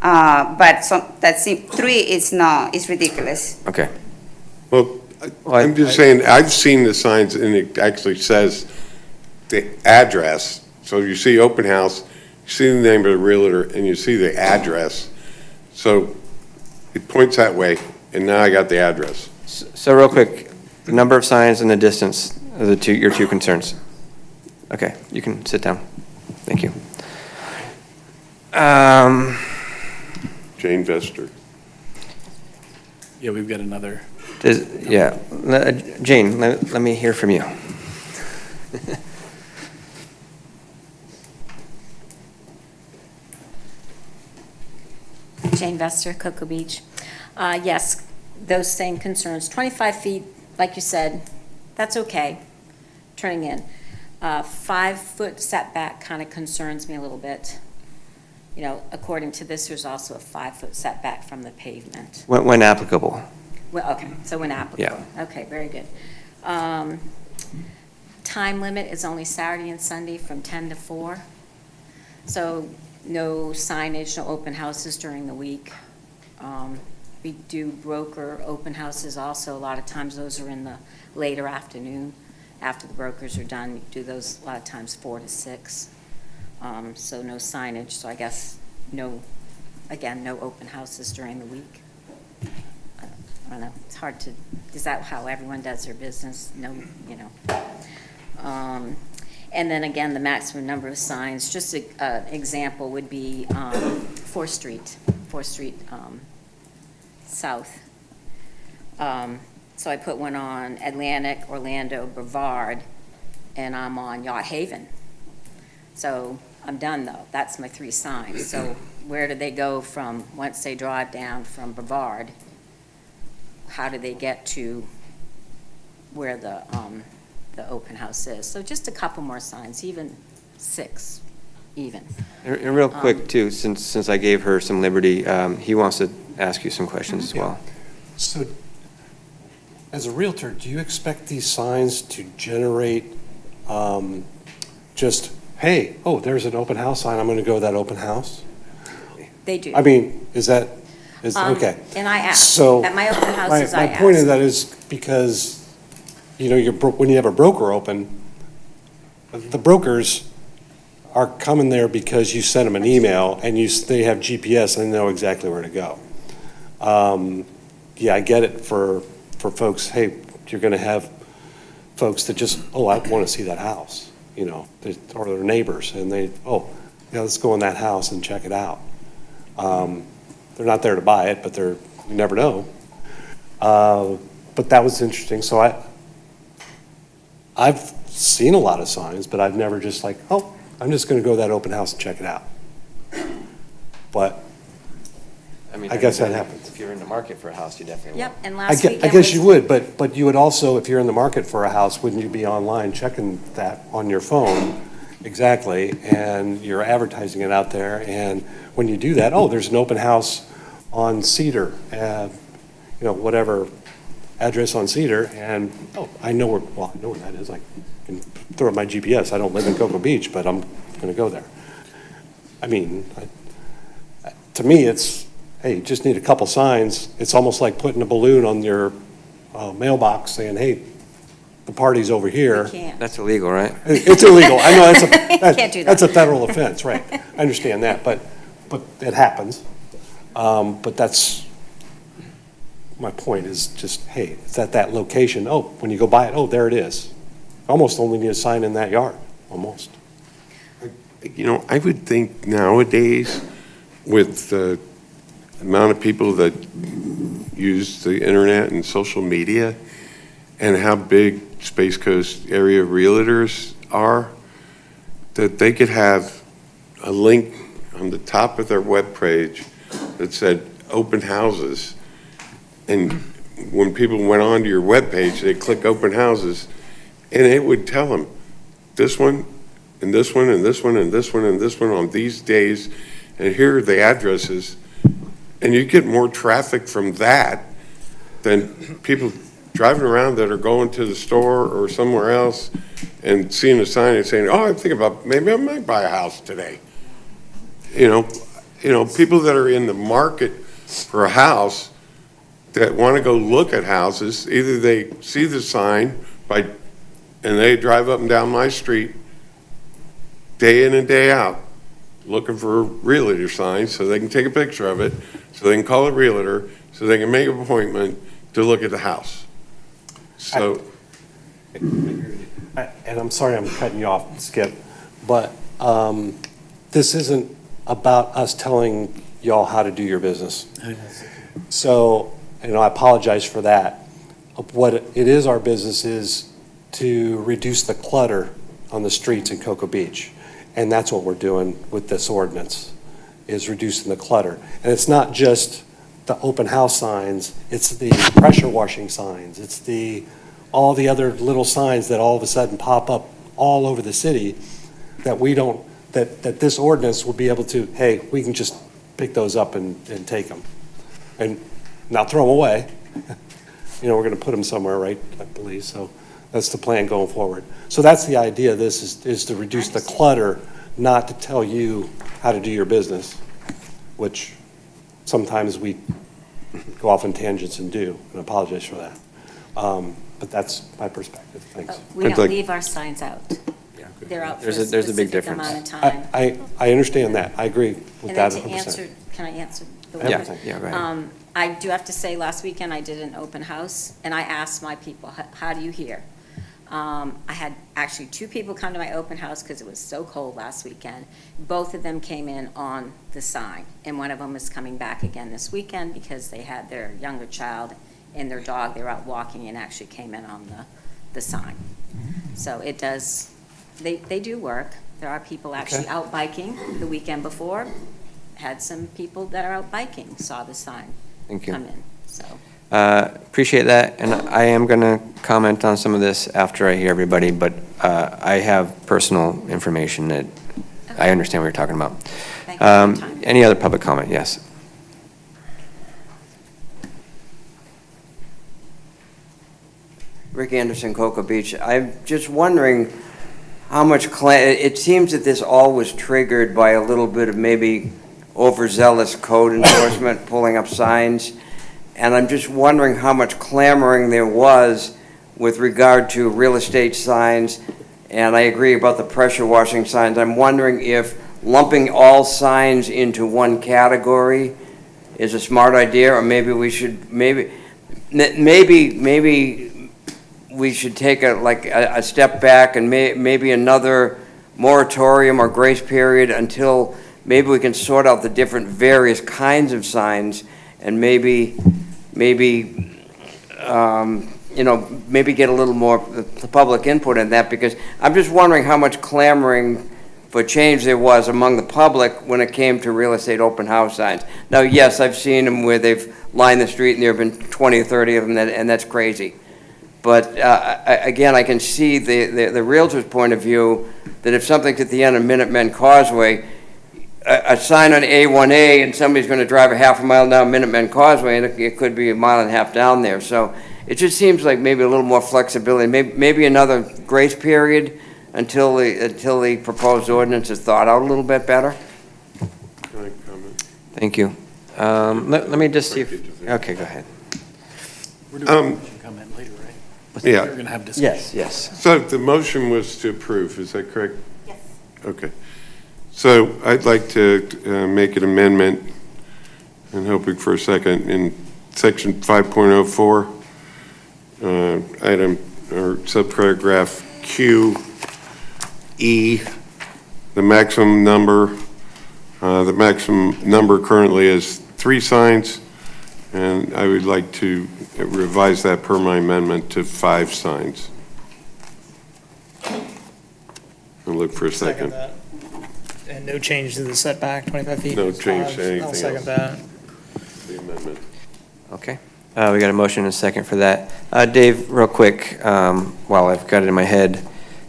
But that's 3 is not, it's ridiculous. Okay. Well, I'm just saying, I've seen the signs, and it actually says the address. So you see open house, you see the name of the realtor, and you see the address. So it points that way, and now I got the address. So real quick, the number of signs and the distance are your two concerns. Okay, you can sit down. Thank you. Jane Vester. Yeah, we've got another. Jane, let me hear from you. Jane Vester, Cocoa Beach. Yes, those same concerns. 25 feet, like you said, that's okay, turning in. 5-foot setback kind of concerns me a little bit. You know, according to this, there's also a 5-foot setback from the pavement. When applicable. Well, okay, so when applicable. Okay, very good. Time limit is only Saturday and Sunday from 10 to 4. So no signage, no open houses during the week. We do broker open houses also. A lot of times those are in the later afternoon. After the brokers are done, we do those a lot of times 4 to 6. So no signage, so I guess no open houses during the week. I don't know, it's hard to, is that how everyone does their business? No, you know. And then again, the maximum number of signs, just an example would be 4th Street South. So I put one on Atlantic, Orlando, Brevard, and I'm on Yacht Haven. So I'm done though, that's my 3 signs. So where do they go from, once they drive down from Brevard, how do they get to where the open house is? So just a couple more signs, even 6, even. And real quick too, since I gave her some liberty, he wants to ask you some questions as well. So, as a realtor, do you expect these signs to generate just, hey, oh, there's an open house sign, I'm going to go to that open house? They do. I mean, okay. And I ask, So, at my open houses, I my ask. point of that is because, you know, when you have a broker open, the brokers are coming there because you sent them an email and they have GPS and they know exactly where to go. Yeah, I get it for folks, hey, you're going to have folks that just, oh, I want to see that house, you know, or their neighbors, and let's go in that house and check it out. They're not there to buy it, but you never know. But that was interesting. So I've seen a lot of signs, but I've never just like, oh, I'm just going to go to that open house and check it out. But I mean, I guess that really, happens. If you're in the market for a house, you definitely will. Yep, and I last guess, weekend you was- would, but you would also, if you're in the market for a house, wouldn't you be online checking that on your phone? Exactly, and you're advertising it out there, and when you do that, oh, there's an open house on Cedar, whatever address on Cedar, and, oh, I know where that is, I can throw up my GPS, I don't live in Cocoa Beach, but I'm gonna go there. I mean, to me, it's, hey, you just need a couple signs. It's almost like putting a balloon on your mailbox saying, hey, the party's over here. We can't. That's illegal, right? It's illegal. I know, Can't do that. that's a federal offense, right. I understand that, but it happens. But that's, my point is just, hey, it's at that location. Oh, when you go by it, oh, there it is. Almost only need a sign in that yard, almost. I would think nowadays, with the amount of people that use the internet and social media, and how big Space Coast area realtors are, that they could have a link on the top of their webpage that said open houses. And when people went onto your webpage, they click open houses, and it would tell them, this one, and this one, and this one, and this one, and this one on these days, and here are the addresses. And you get more traffic from that than people driving around that are going to the store or somewhere else and seeing a sign and saying, oh, I'm thinking about, maybe I might buy a house today. People that are in the market for a house that want to go look at houses, either they see the sign and they drive up and down my street day in and day out, looking for realtor signs so they can take a picture of it, so they can call a realtor, so they can make an appointment to look at the house. So, And I'm sorry I'm cutting you off, Skip, but this isn't about us telling y'all how to do your business. So, I apologize for that. What it is, our business is to reduce the clutter on the streets in Cocoa Beach. And that's what we're doing with this ordinance, is reducing the clutter. And it's not just the open house signs, it's the pressure washing signs, it's all the other little signs that all of a sudden pop up all over the city that that this ordinance will be able to, hey, we can just pick those up and take them. And not throw them away. We're gonna put them somewhere, right, I believe, so that's the plan going forward. So that's the idea of this, is to reduce the clutter, not to tell you how to do your business, which sometimes we go off on tangents and do, and I apologize for that. But that's my perspective, thanks. We don't leave our signs out. They're out for a There's a big specific difference. amount of time. I understand that, I agree with And that then to 100%. answer, can I answer? the Yeah, one? yeah, go ahead. I do have to say, last weekend I did an open house, and I asked my people, how do you hear? I had actually 2 people come to my open house because it was so cold last weekend. Both of them came in on the sign, and one of them is coming back again this weekend because they had their younger child and their dog. They were out walking and actually came in on the sign. So it does, they do work. There are people actually out biking. The weekend before, had some people that are out biking, saw the sign Thank you. come in, so. Appreciate that, and I am going to comment on some of this after I hear everybody, but I have personal information that I understand what you're talking about. Thank you for your time. Any other public comment? Yes. Rick Anderson, Cocoa Beach. I'm just wondering how much, it seems that this all was triggered by a little bit of maybe overzealous code enforcement, pulling up signs. And I'm just wondering how much clamoring there was with regard to real estate signs. And I agree about the pressure washing signs. I'm wondering if lumping all signs into one category is a smart idea, or maybe we should, maybe we should take a step back and maybe another moratorium or grace period until maybe we can sort out the different various kinds of signs, and maybe get a little more public input in that, because I'm just wondering how much clamoring for change there was among the public when it came to real estate open house signs. Now, yes, I've seen them where they've lined the street and there have been 20 or 30 of them, and that's crazy. But again, I can see the realtor's point of view that if something's at the end of Minutemen Causeway, a sign on A1A and somebody's going to drive a half a mile down Minutemen Causeway, and it could be a mile and a half down there. So it just seems like maybe a little more flexibility, maybe another grace period until the proposed ordinance is thought out a little bit better. Can I comment? Thank you. Let me just see if, okay, go ahead. We're doing comment later, right? Yeah. We're going to have discussion. Yes. So the motion was to approve, is that correct? Yes. Okay. So I'd like to make an amendment, and hoping for a second, in section 5.04, item, or subparagraph Q, E, the maximum number currently is 3 signs, and I would like to revise that per my amendment to 5 signs. I'll look for a second. that. And no change to the setback, 25 feet? No change to anything I'll second else. that. The amendment. Okay. We got a motion and a second for that. Dave, real quick, while I've got it in my head,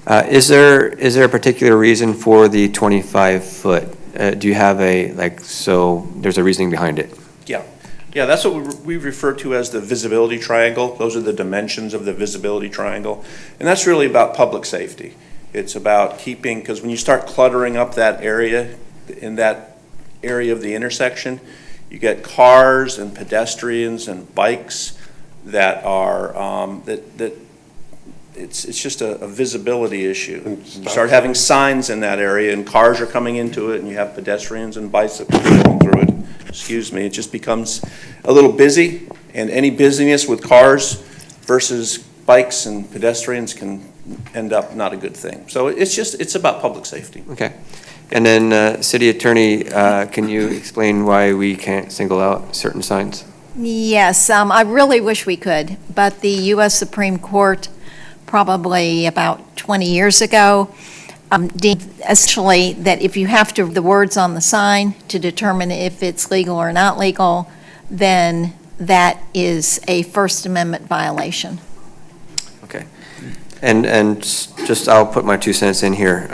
is there a particular reason for the 25-foot? Do you have so there's a reasoning behind it? Yeah, that's what we refer to as the visibility triangle. Those are the dimensions of the visibility triangle. And that's really about public safety. It's about keeping, because when you start cluttering up that area, in that area of the intersection, you get cars and pedestrians and bikes that are, it's just a visibility issue. You start having signs in that area and cars are coming into it and you have pedestrians and bicycles going through it. Excuse me, it just becomes a little busy, and any busyness with cars versus bikes and pedestrians can end up not a good thing. So it's about public safety. Okay. And then, City Attorney, can you explain why we can't single out certain signs? Yes, I really wish we could, but the U.S. Supreme Court, probably about 20 years ago, deemed essentially that if you have to, the words on the sign to determine if it's legal or not legal, then that is a First Amendment violation. Okay. And just, I'll put my 2 cents in here.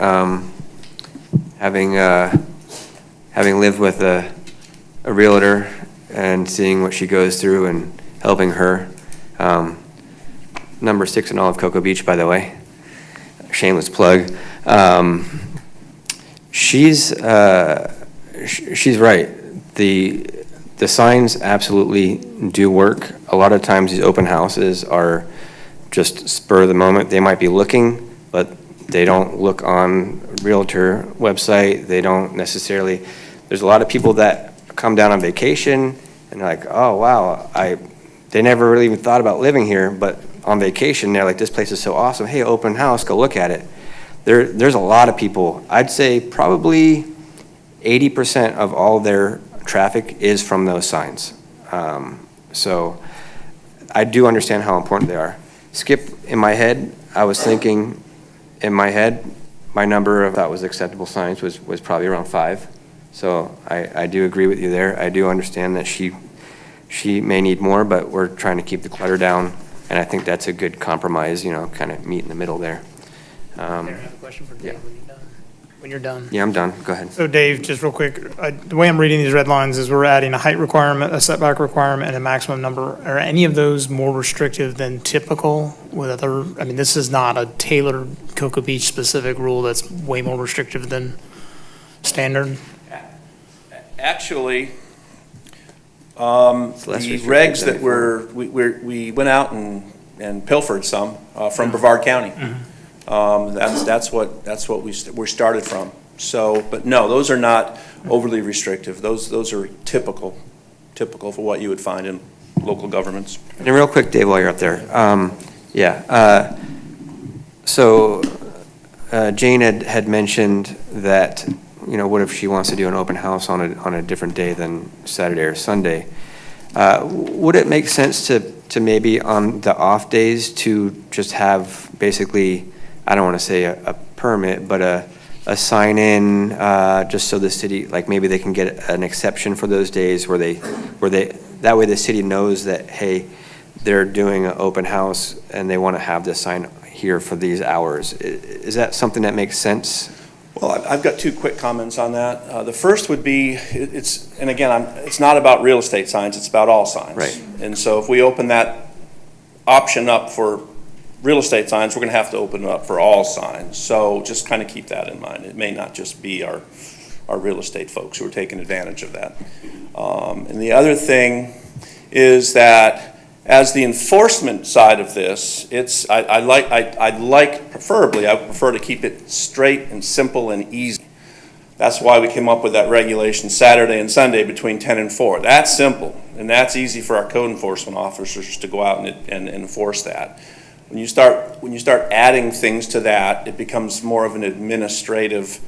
Having lived with a realtor and seeing what she goes through and helping her, number 6 in all of Cocoa Beach, by the way, shameless plug. She's right. The signs absolutely do work. A lot of times these open houses are just spur of the moment. They might be looking, but they don't look on Realtor website. They don't necessarily, there's a lot of people that come down on vacation and they're like, oh, wow, they never really even thought about living here, but on vacation, they're like, this place is so awesome. Hey, open house, go look at it. There's a lot of people. I'd say probably 80% of all their traffic is from those signs. So I do understand how important they are. Skip, in my head, I was thinking, in my head, my number of thought was acceptable signs was probably around 5. So I do agree with you there. I do understand that she may need more, but we're trying to keep the clutter down, and I think that's a good compromise, kind of meet in the middle there. I have a question for Dave when you're done. Yeah, I'm done. Go ahead. So Dave, just real quick, the way I'm reading these red lines is we're adding a height requirement, a setback requirement, and a maximum number. Are any of those more restrictive than typical with other, this is not a tailored Cocoa Beach specific rule that's way more restrictive than standard? Actually, the regs that we went out and pilfered some from Brevard County. That's what we started from. So, but no, those are not overly restrictive. Those are typical for what you would find in local governments. And real quick, Dave, while you're up there, so Jane had mentioned that, what if she wants to do an open house on a different day than Saturday or Sunday? Would it make sense to maybe on the off days to just have basically, I don't want to say a permit, but a a sign in, just so the city, like maybe they can get an exception for those days where that way the city knows that, hey, they're doing an open house and they want to have this sign here for these hours. Is that something that makes sense? Well, I've got two quick comments on that. The first would be, and again, it's not about real estate signs, it's about all signs. Right. And so if we open that option up for real estate signs, we're going to have to open it up for all signs. So just kind of keep that in mind. It may not just be our real estate folks who are taking advantage of that. And the other thing is that as the enforcement side of this, I prefer to keep it straight and simple and easy. That's why we came up with that regulation Saturday and Sunday between 10 and 4. That's simple, and that's easy for our code enforcement officers to go out and enforce that. When you start adding things to that, it becomes more of an administrative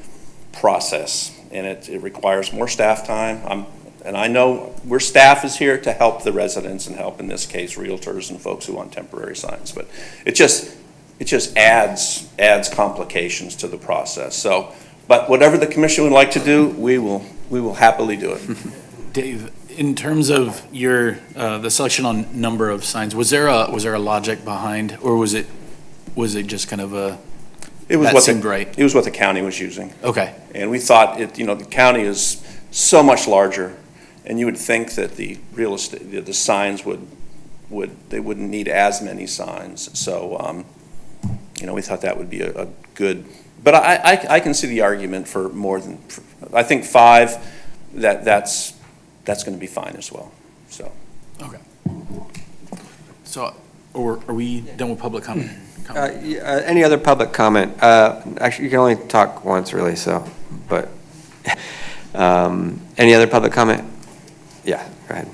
process, and it requires more staff time. And I know staff is here to help the residents and help, in this case, realtors and folks who want temporary signs. But it just adds complications to the process. So, but whatever the commission would like to do, we will happily do it. Dave, in terms of your, the selection on number of signs, was there a logic behind, or was it just kind of a, that seemed right? It was what the county was using. Okay. And we thought the county is so much larger, and you would think that the real estate, the signs they wouldn't need as many signs. So, we thought that would be a good, but I can see the argument for more than, I think 5, that's going to be fine as well, so. Okay. So, are we done with public comment? Any other public comment? Actually, you can only talk once, really, so, but, any other public comment? Yeah, go ahead.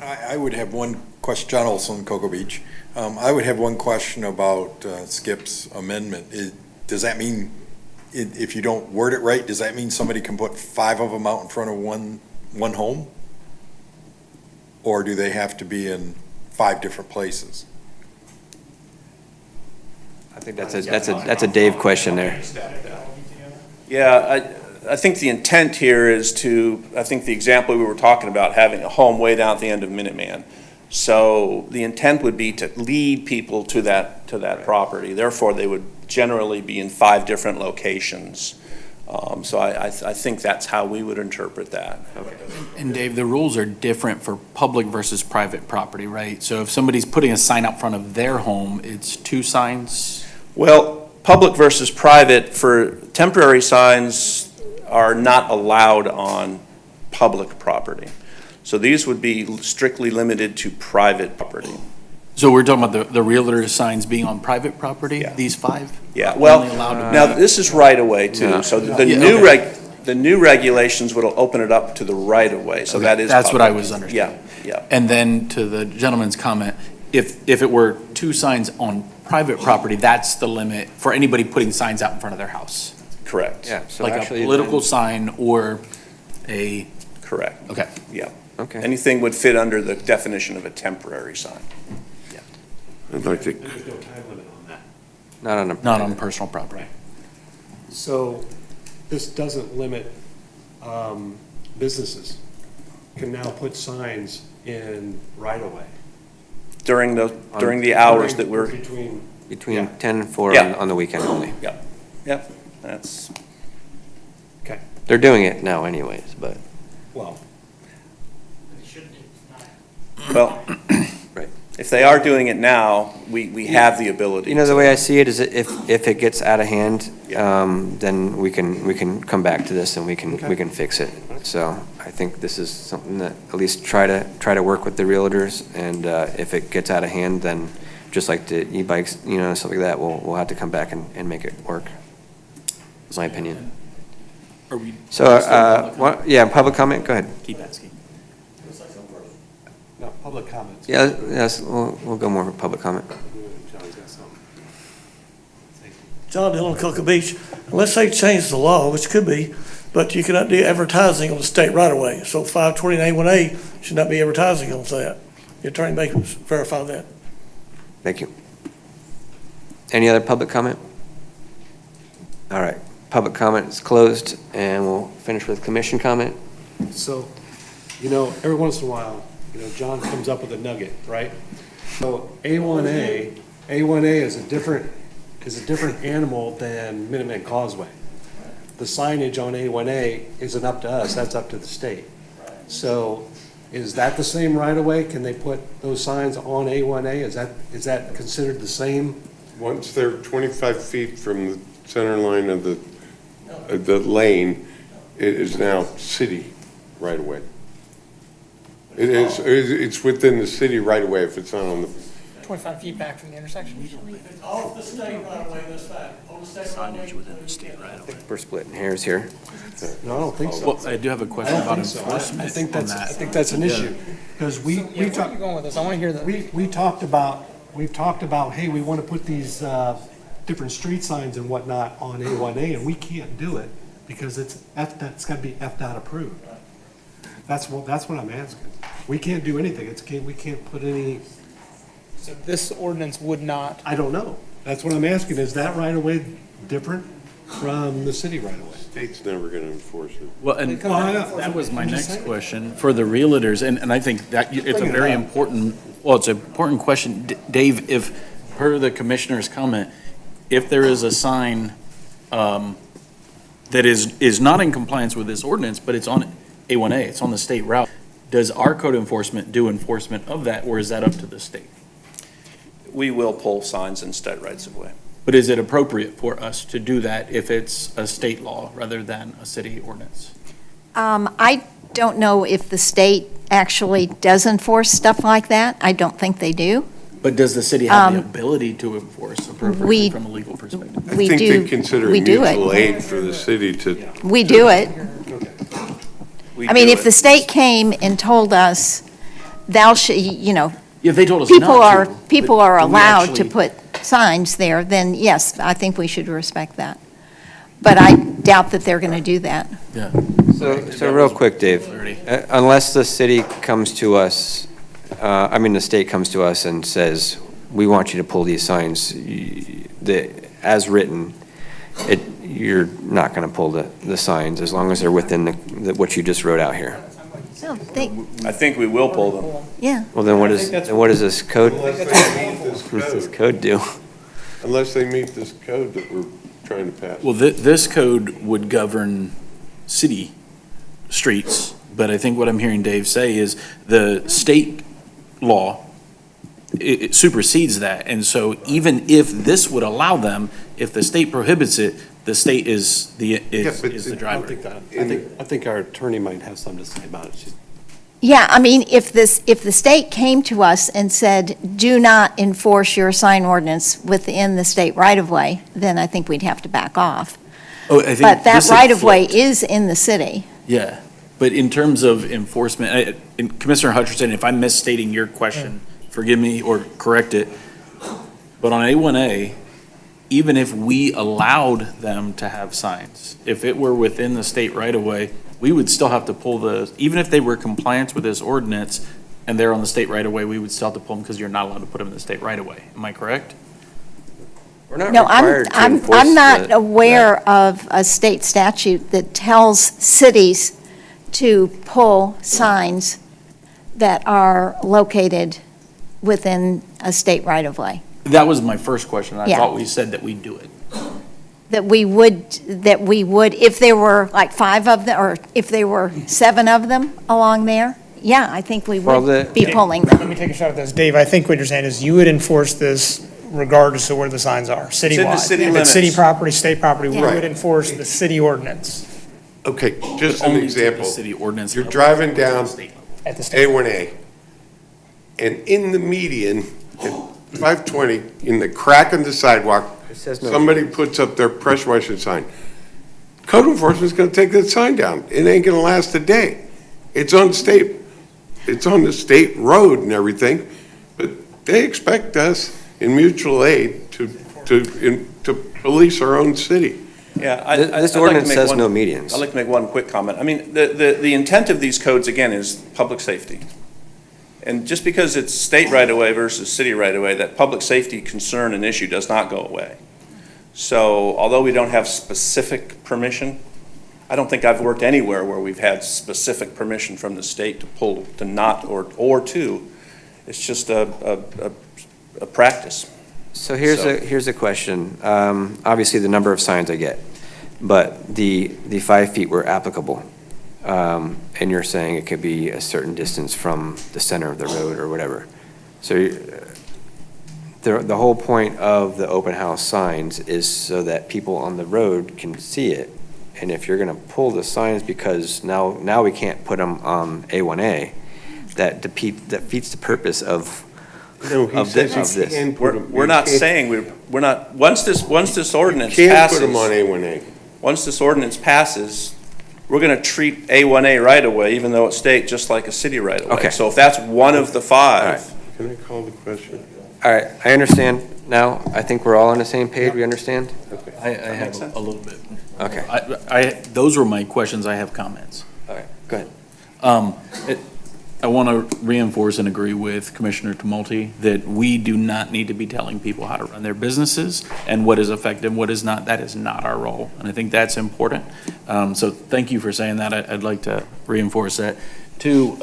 I would have one question, John Olson, Cocoa Beach. I would have one question about Skip's amendment. Does that mean, if you don't word it right, does that mean somebody can put 5 of them out in front of one home? Or do they have to be in 5 different places? I think that's a Dave question there. Yeah, I think the intent here is I think the example we were talking about, having a home way down at the end of Minuteman. So the intent would be to lead people to that property. Therefore, they would generally be in 5 different locations. So I think that's how we would interpret that. Okay. And Dave, the rules are different for public versus private property, right? So if somebody's putting a sign up front of their home, it's 2 signs? Well, public versus private, for temporary signs are not allowed on public property. So these would be strictly limited to private property. So we're talking about the realtor signs being on private property, Yeah. these 5? Yeah, well, Only allowed to- now this is right away too. Yeah. So the Yeah, new regulations would open it up to the right of way. So Okay, that is that's what public. I was understanding. Yeah. And then to the gentleman's comment, if it were 2 signs on private property, that's the limit for anybody putting signs out in front of their house? Correct. Yeah, so Like a actually political then- sign or a, Correct. okay. Yeah. Okay. Anything would fit under the definition of a temporary sign. I'd like to, Not on personal property. So this doesn't limit businesses can now put signs in right-of-way. During the hours that we're, Between 10 and 4 Yeah. on the weekend only. yeah, that's, Okay, They're doing it now anyways, but, well, well, right. if they are doing it now, we have the ability. You know, the to- way I see it is that if it gets out of hand, then we can come back to this and we can fix it. So I think this is something that at least try to work with the realtors, and if it gets out of hand, then just like the e-bikes, stuff like that, we'll have to come back and make it work. That's my opinion. Are we? So, public comment, go ahead. Keep asking. no, public comments. Yeah, yes, we'll go more for public comment. John's got something. John Dillon, Cocoa Beach. Unless they change the law, which could be, but you cannot do advertising on the state right away. So 520A1A should not be advertising on that. The attorney may verify that. Thank you. Any other public comment? All right, public comment is closed, and we'll finish with commission comment. So, every once in a while, John comes up with a nugget, right? So A1A is a different animal than Minuteman Causeway. The signage on A1A isn't up to us, that's up to the state. So is that the same right of way? Can they put those signs on A1A? Is that considered the same? Once they're 25 feet from the center line of the lane, it is now city right of way. It's within the city right of way if it's not on the 25 feet back from the intersection. It's off the state right away, that's fine. On the state right away. within the state right away. We're splitting hairs here. No, I don't think so. Well, I do have a question about enforcement I think on that's, that. an issue, because we Where are you talked, going with this? I want to hear that. we've talked about, hey, we want to put these, different street signs and whatnot on A1A, and we can't do it because that's got to be FDOT approved. That's what I'm asking. We can't do anything. We can't put any, So this ordinance would not, I don't know. That's what I'm asking. Is that right of way different from the city right of way? state's never going to enforce it. Well, and Well, I know. that was my I'm just next saying. question for the realtors, and I think that it's a Bring it very up. important, well, it's an important question. Dave, if, per the commissioner's comment, if there is a sign that is not in compliance with this ordinance, but it's on A1A, it's on the state route, does our code enforcement do enforcement of that, or is that up to the state? We will pull signs in state rights of way. But is it appropriate for us to do that if it's a state law rather than a city ordinance? I don't know if the state actually does enforce stuff like that. I don't think they do. But does the city have the ability to enforce appropriately we- from a legal perspective? I We think do- they consider we do it. mutual aid for the city to. We do it. We I mean, do if it. the state came and told us, Yeah, if they told us people not to. people but are do we allowed to actually- put signs there, then yes, I think we should respect that. But I doubt that they're going to do that. Yeah. So real quick, Dave, Clarity. unless the city comes to us, the state comes to us and says, we want you to pull these signs, as written, you're not going to pull the signs as long as they're within what you just wrote out here. So I think we will pull them. yeah. Well, then what does this code, Unless they meet this what does this code. code do? Unless they meet this code that we're trying to pass. Well, this code would govern city streets, but I think what I'm hearing Dave say is the state law, it supersedes that. And so even if this would allow them, if the state prohibits it, the state is the driver. I think our attorney might have something to say about it. Yeah, I mean, if the state came to us and said, do not enforce your sign ordinance within the state right-of-way, then I think we'd have to back off. Oh, I think But that this had right-of-way flipped. is in the city. Yeah, but in terms of enforcement, and Commissioner Hutcherson, if I'm misstating your question, forgive me or correct it, but on A1A, even if we allowed them to have signs, if it were within the state right-of-way, we would still have to pull even if they were compliant with this ordinance and they're on the state right-of-way, we would still have to pull them because you're not allowed to put them in the state right-of-way. Am I correct? We're not No, required to I'm enforce not aware of a state statute that tells cities to pull signs that are located within a state right-of-way. That was my first question. I Yeah. thought we said that we do it. That we would, if there were like 5 of them, or if there were 7 of them along there, yeah, I think we Well, would be pulling them. let me take a shot at this. Dave, I think what you're saying is you would enforce this regardless of where the signs are, citywide. city If it's city limits. property, state property, we Right. would enforce the city ordinance Okay, just an Only to the example. city ordinance. You're driving down at the state. A1A, and in the median, at 520, in the crack in the sidewalk, It says no. somebody puts up their pressure washing sign. Code enforcement's gonna take that sign down. It ain't gonna last a day. It's on the state road and everything, but they expect us in mutual aid to police our own city. Yeah, This I'd like to ordinance make says one- no medians. I'd like to make one quick comment. I mean, the intent of these codes, again, is public safety. And just because it's state right-of-way versus city right-of-way, that public safety concern and issue does not go away. So although we don't have specific permission, I don't think I've worked anywhere where we've had specific permission from the state to pull, to not, or to. It's just a practice. So here's a question. Obviously, the number of signs I get, but the 5 feet were applicable. And you're saying it could be a certain distance from the center of the road or whatever. So the whole point of the open house signs is so that people on the road can see it. And if you're gonna pull the signs because now we can't put them on A1A, that defeats the purpose of this. We're not saying, we're not, once this ordinance Can't passes. put them on A1A. Once this ordinance passes, we're gonna treat A1A right-of-way, even though it's state, just like a city right-of-way. Okay. So if that's one of the five. Can I call the question? All right, I understand now. I think we're all on the same page. We understand? I have a little bit. Okay. Those were my questions. I have comments. All right, go ahead. I want to reinforce and agree with Commissioner Tumulty that we do not need to be telling people how to run their businesses and what is effective, what is not. That is not our role, and I think that's important. So thank you for saying that. I'd like to reinforce that. Two,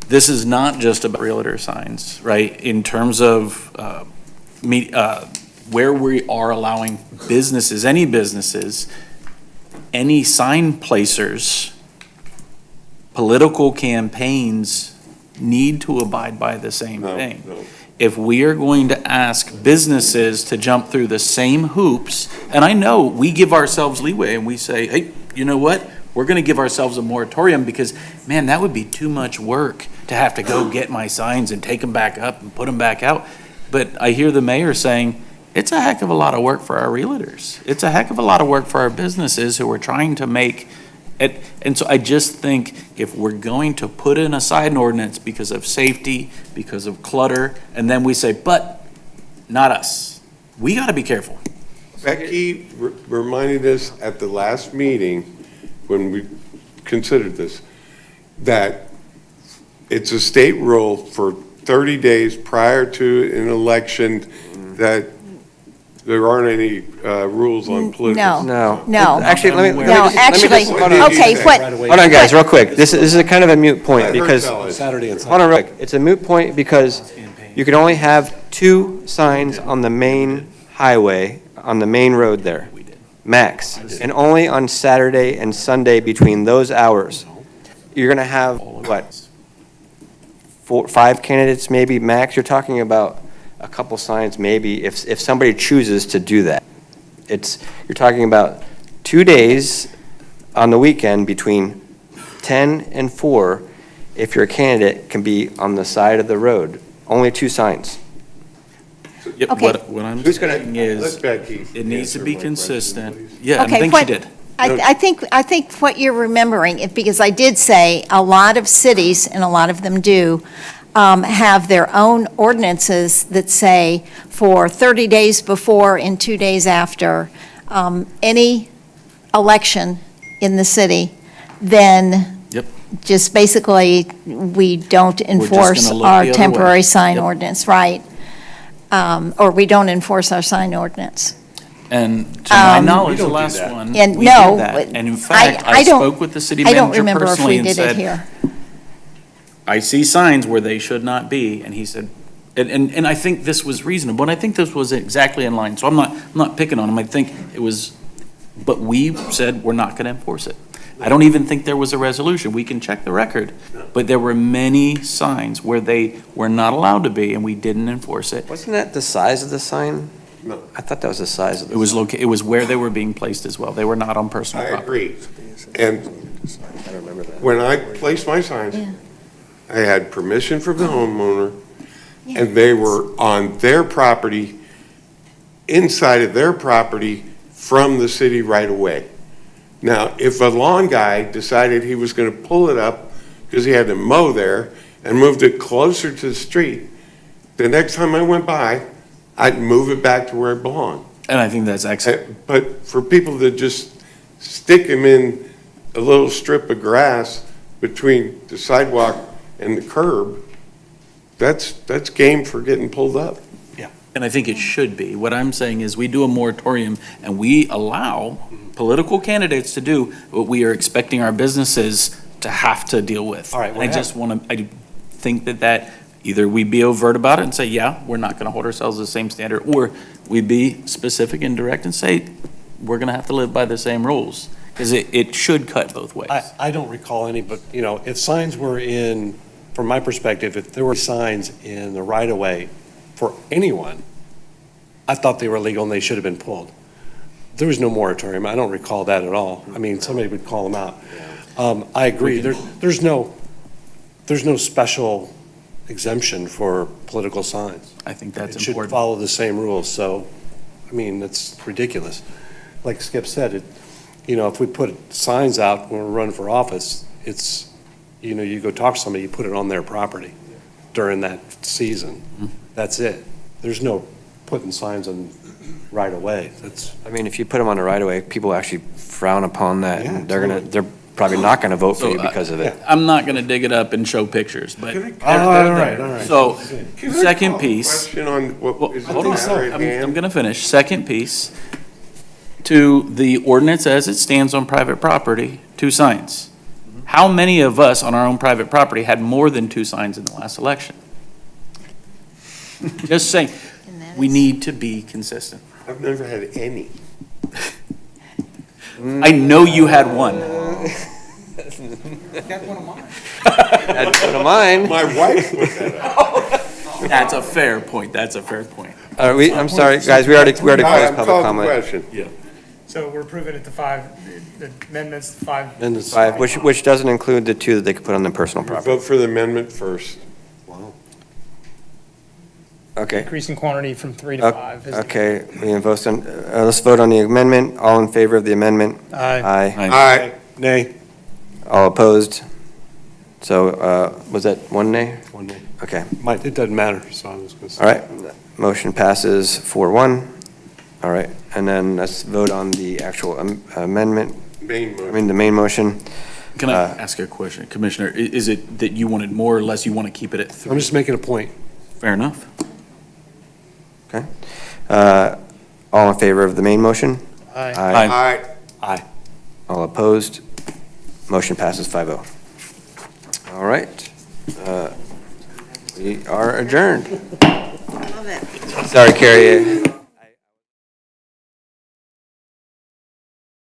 this is not just about realtor signs, right? In terms of where we are allowing businesses, any sign placers, political campaigns need to abide by the same thing. No. If we are going to ask businesses to jump through the same hoops, and I know we give ourselves leeway and we say, hey, you know what? We're going to give ourselves a moratorium because, man, that would be too much work to have to go get my signs and take them back up and put them back out. But I hear the mayor saying, it's a heck of a lot of work for our realtors. It's a heck of a lot of work for our businesses who are trying to make it. And so I just think if we're going to put in a sign ordinance because of safety, because of clutter, and then we say, but not us, we got to be careful. Becky reminded us at the last meeting, when we considered this, that it's a state rule for 30 days prior to an election that there aren't any rules on political. No. Actually, let me No, just actually, hold on. okay, what? Hold on, guys, real quick. This is a kind of a moot point because, Saturday and hold on, real quick. It's a moot point because you can only have 2 signs on the main highway, on the main road there, max. And only on Saturday and Sunday between those hours. You're gonna have, what, 4, 5 candidates maybe max? You're talking about a couple signs maybe if somebody chooses to do that. You're talking about 2 days on the weekend between 10 and 4 if your candidate can be on the side of the road. Only 2 signs. Yep, Okay. what I'm Who's gonna- saying is, Let Becky it needs to answer be my question, consistent. please. Yeah, I Okay, think what- she did. I think what you're remembering, because I did say a lot of cities, and a lot of them do, have their own ordinances that say for 30 days before and 2 days after any election in the city, then Yep. just basically, we don't enforce look our the other temporary way. sign Yep. ordinance, right? Or we don't enforce our sign ordinance. And to my knowledge, the don't do last that. one, And we no, did that. but And in fact, I I don't- spoke with the city I don't manager remember if personally we and did it said, here. I see signs where they should not be, and he said, and I think this was reasonable, and I think this was exactly in line, so I'm not picking on him, I think it was, but we said we're not gonna enforce it. I don't even think there was a resolution, we can check the record, but there were many signs where they were not allowed to be, and we didn't enforce it. Wasn't that the size of the sign? No. I thought that was the size of the It sign. was where they were being placed as well, they were not on personal I property. agree. And when I placed my signs, I had permission from the homeowner, and they were on their property, inside of their property, from the city right away. Now, if a lawn guy decided he was gonna pull it up because he had to mow there and moved it closer to the street, the next time I went by, I'd move it back to where it belonged. And I think that's excellent. But for people to just stick them in a little strip of grass between the sidewalk and the curb, that's game for getting pulled up. And I think it should be. What I'm saying is we do a moratorium and we allow political candidates to do what we are expecting our businesses to have to deal with. All right, And I just want to, I think that either we be overt about it and say, yeah, we're not going to hold ourselves to the same standard, or we be specific and direct and say, we're going to have to live by the same rules. Because it should cut both ways. I don't recall any, but, you know, if signs were in, from my perspective, if there were signs in the right-of-way for anyone, I thought they were illegal and they should have been pulled. There was no moratorium. I don't recall that at all. I mean, somebody would call them out. I agree. There's no special exemption for political signs. I think that's It should important. follow the same rules, so, I mean, it's ridiculous. Like Skip said, you know, if we put signs out when we're running for office, it's, you know, you go talk to somebody, you put it on their property during that season. That's it. There's no putting signs on right away. That's, I mean, if you put them on the right of way, people actually frown upon that, and they're probably not gonna vote for you because of it. I'm not going to dig it up and show pictures, but. all right. So, Can I second call a piece. Question on Well, what is the hold on. matter at I'm hand? going to finish. Second piece, to the ordinance as it stands on private property, 2 signs. How many of us on our own private property had more than 2 signs in the last election? Just saying, we need to be consistent. I've never had any. I know you had one. That's one of mine. My wife put that up. That's a fair point. That's a fair point. I'm sorry, guys, we already closed I'm public calling the comment. question. So we're approving it to 5, the amendments to 5. and it's, 5, which doesn't include the 2 that they could put on their personal property. Vote for the amendment first. Okay. Increasing quantity from 3 to 5. is the- Okay, we can vote on, let's vote on the amendment. All in favor of the amendment? Aye. Aye. Aye. nay, All opposed? So, was that 1 nay? one nay. Okay, It doesn't matter, so I was gonna say. all right. Motion passes 4-1. All right, and then let's vote on the actual amendment, Main motion. the main motion. Can I ask a question, Commissioner? Is it that you wanted more or less you want to keep it at 3? I'm just making a point. Fair enough. Okay. All in favor of the main motion? Aye. Aye. Aye. All opposed? Motion passes 5-0. All right. We are adjourned. Love it. Sorry, Carrie.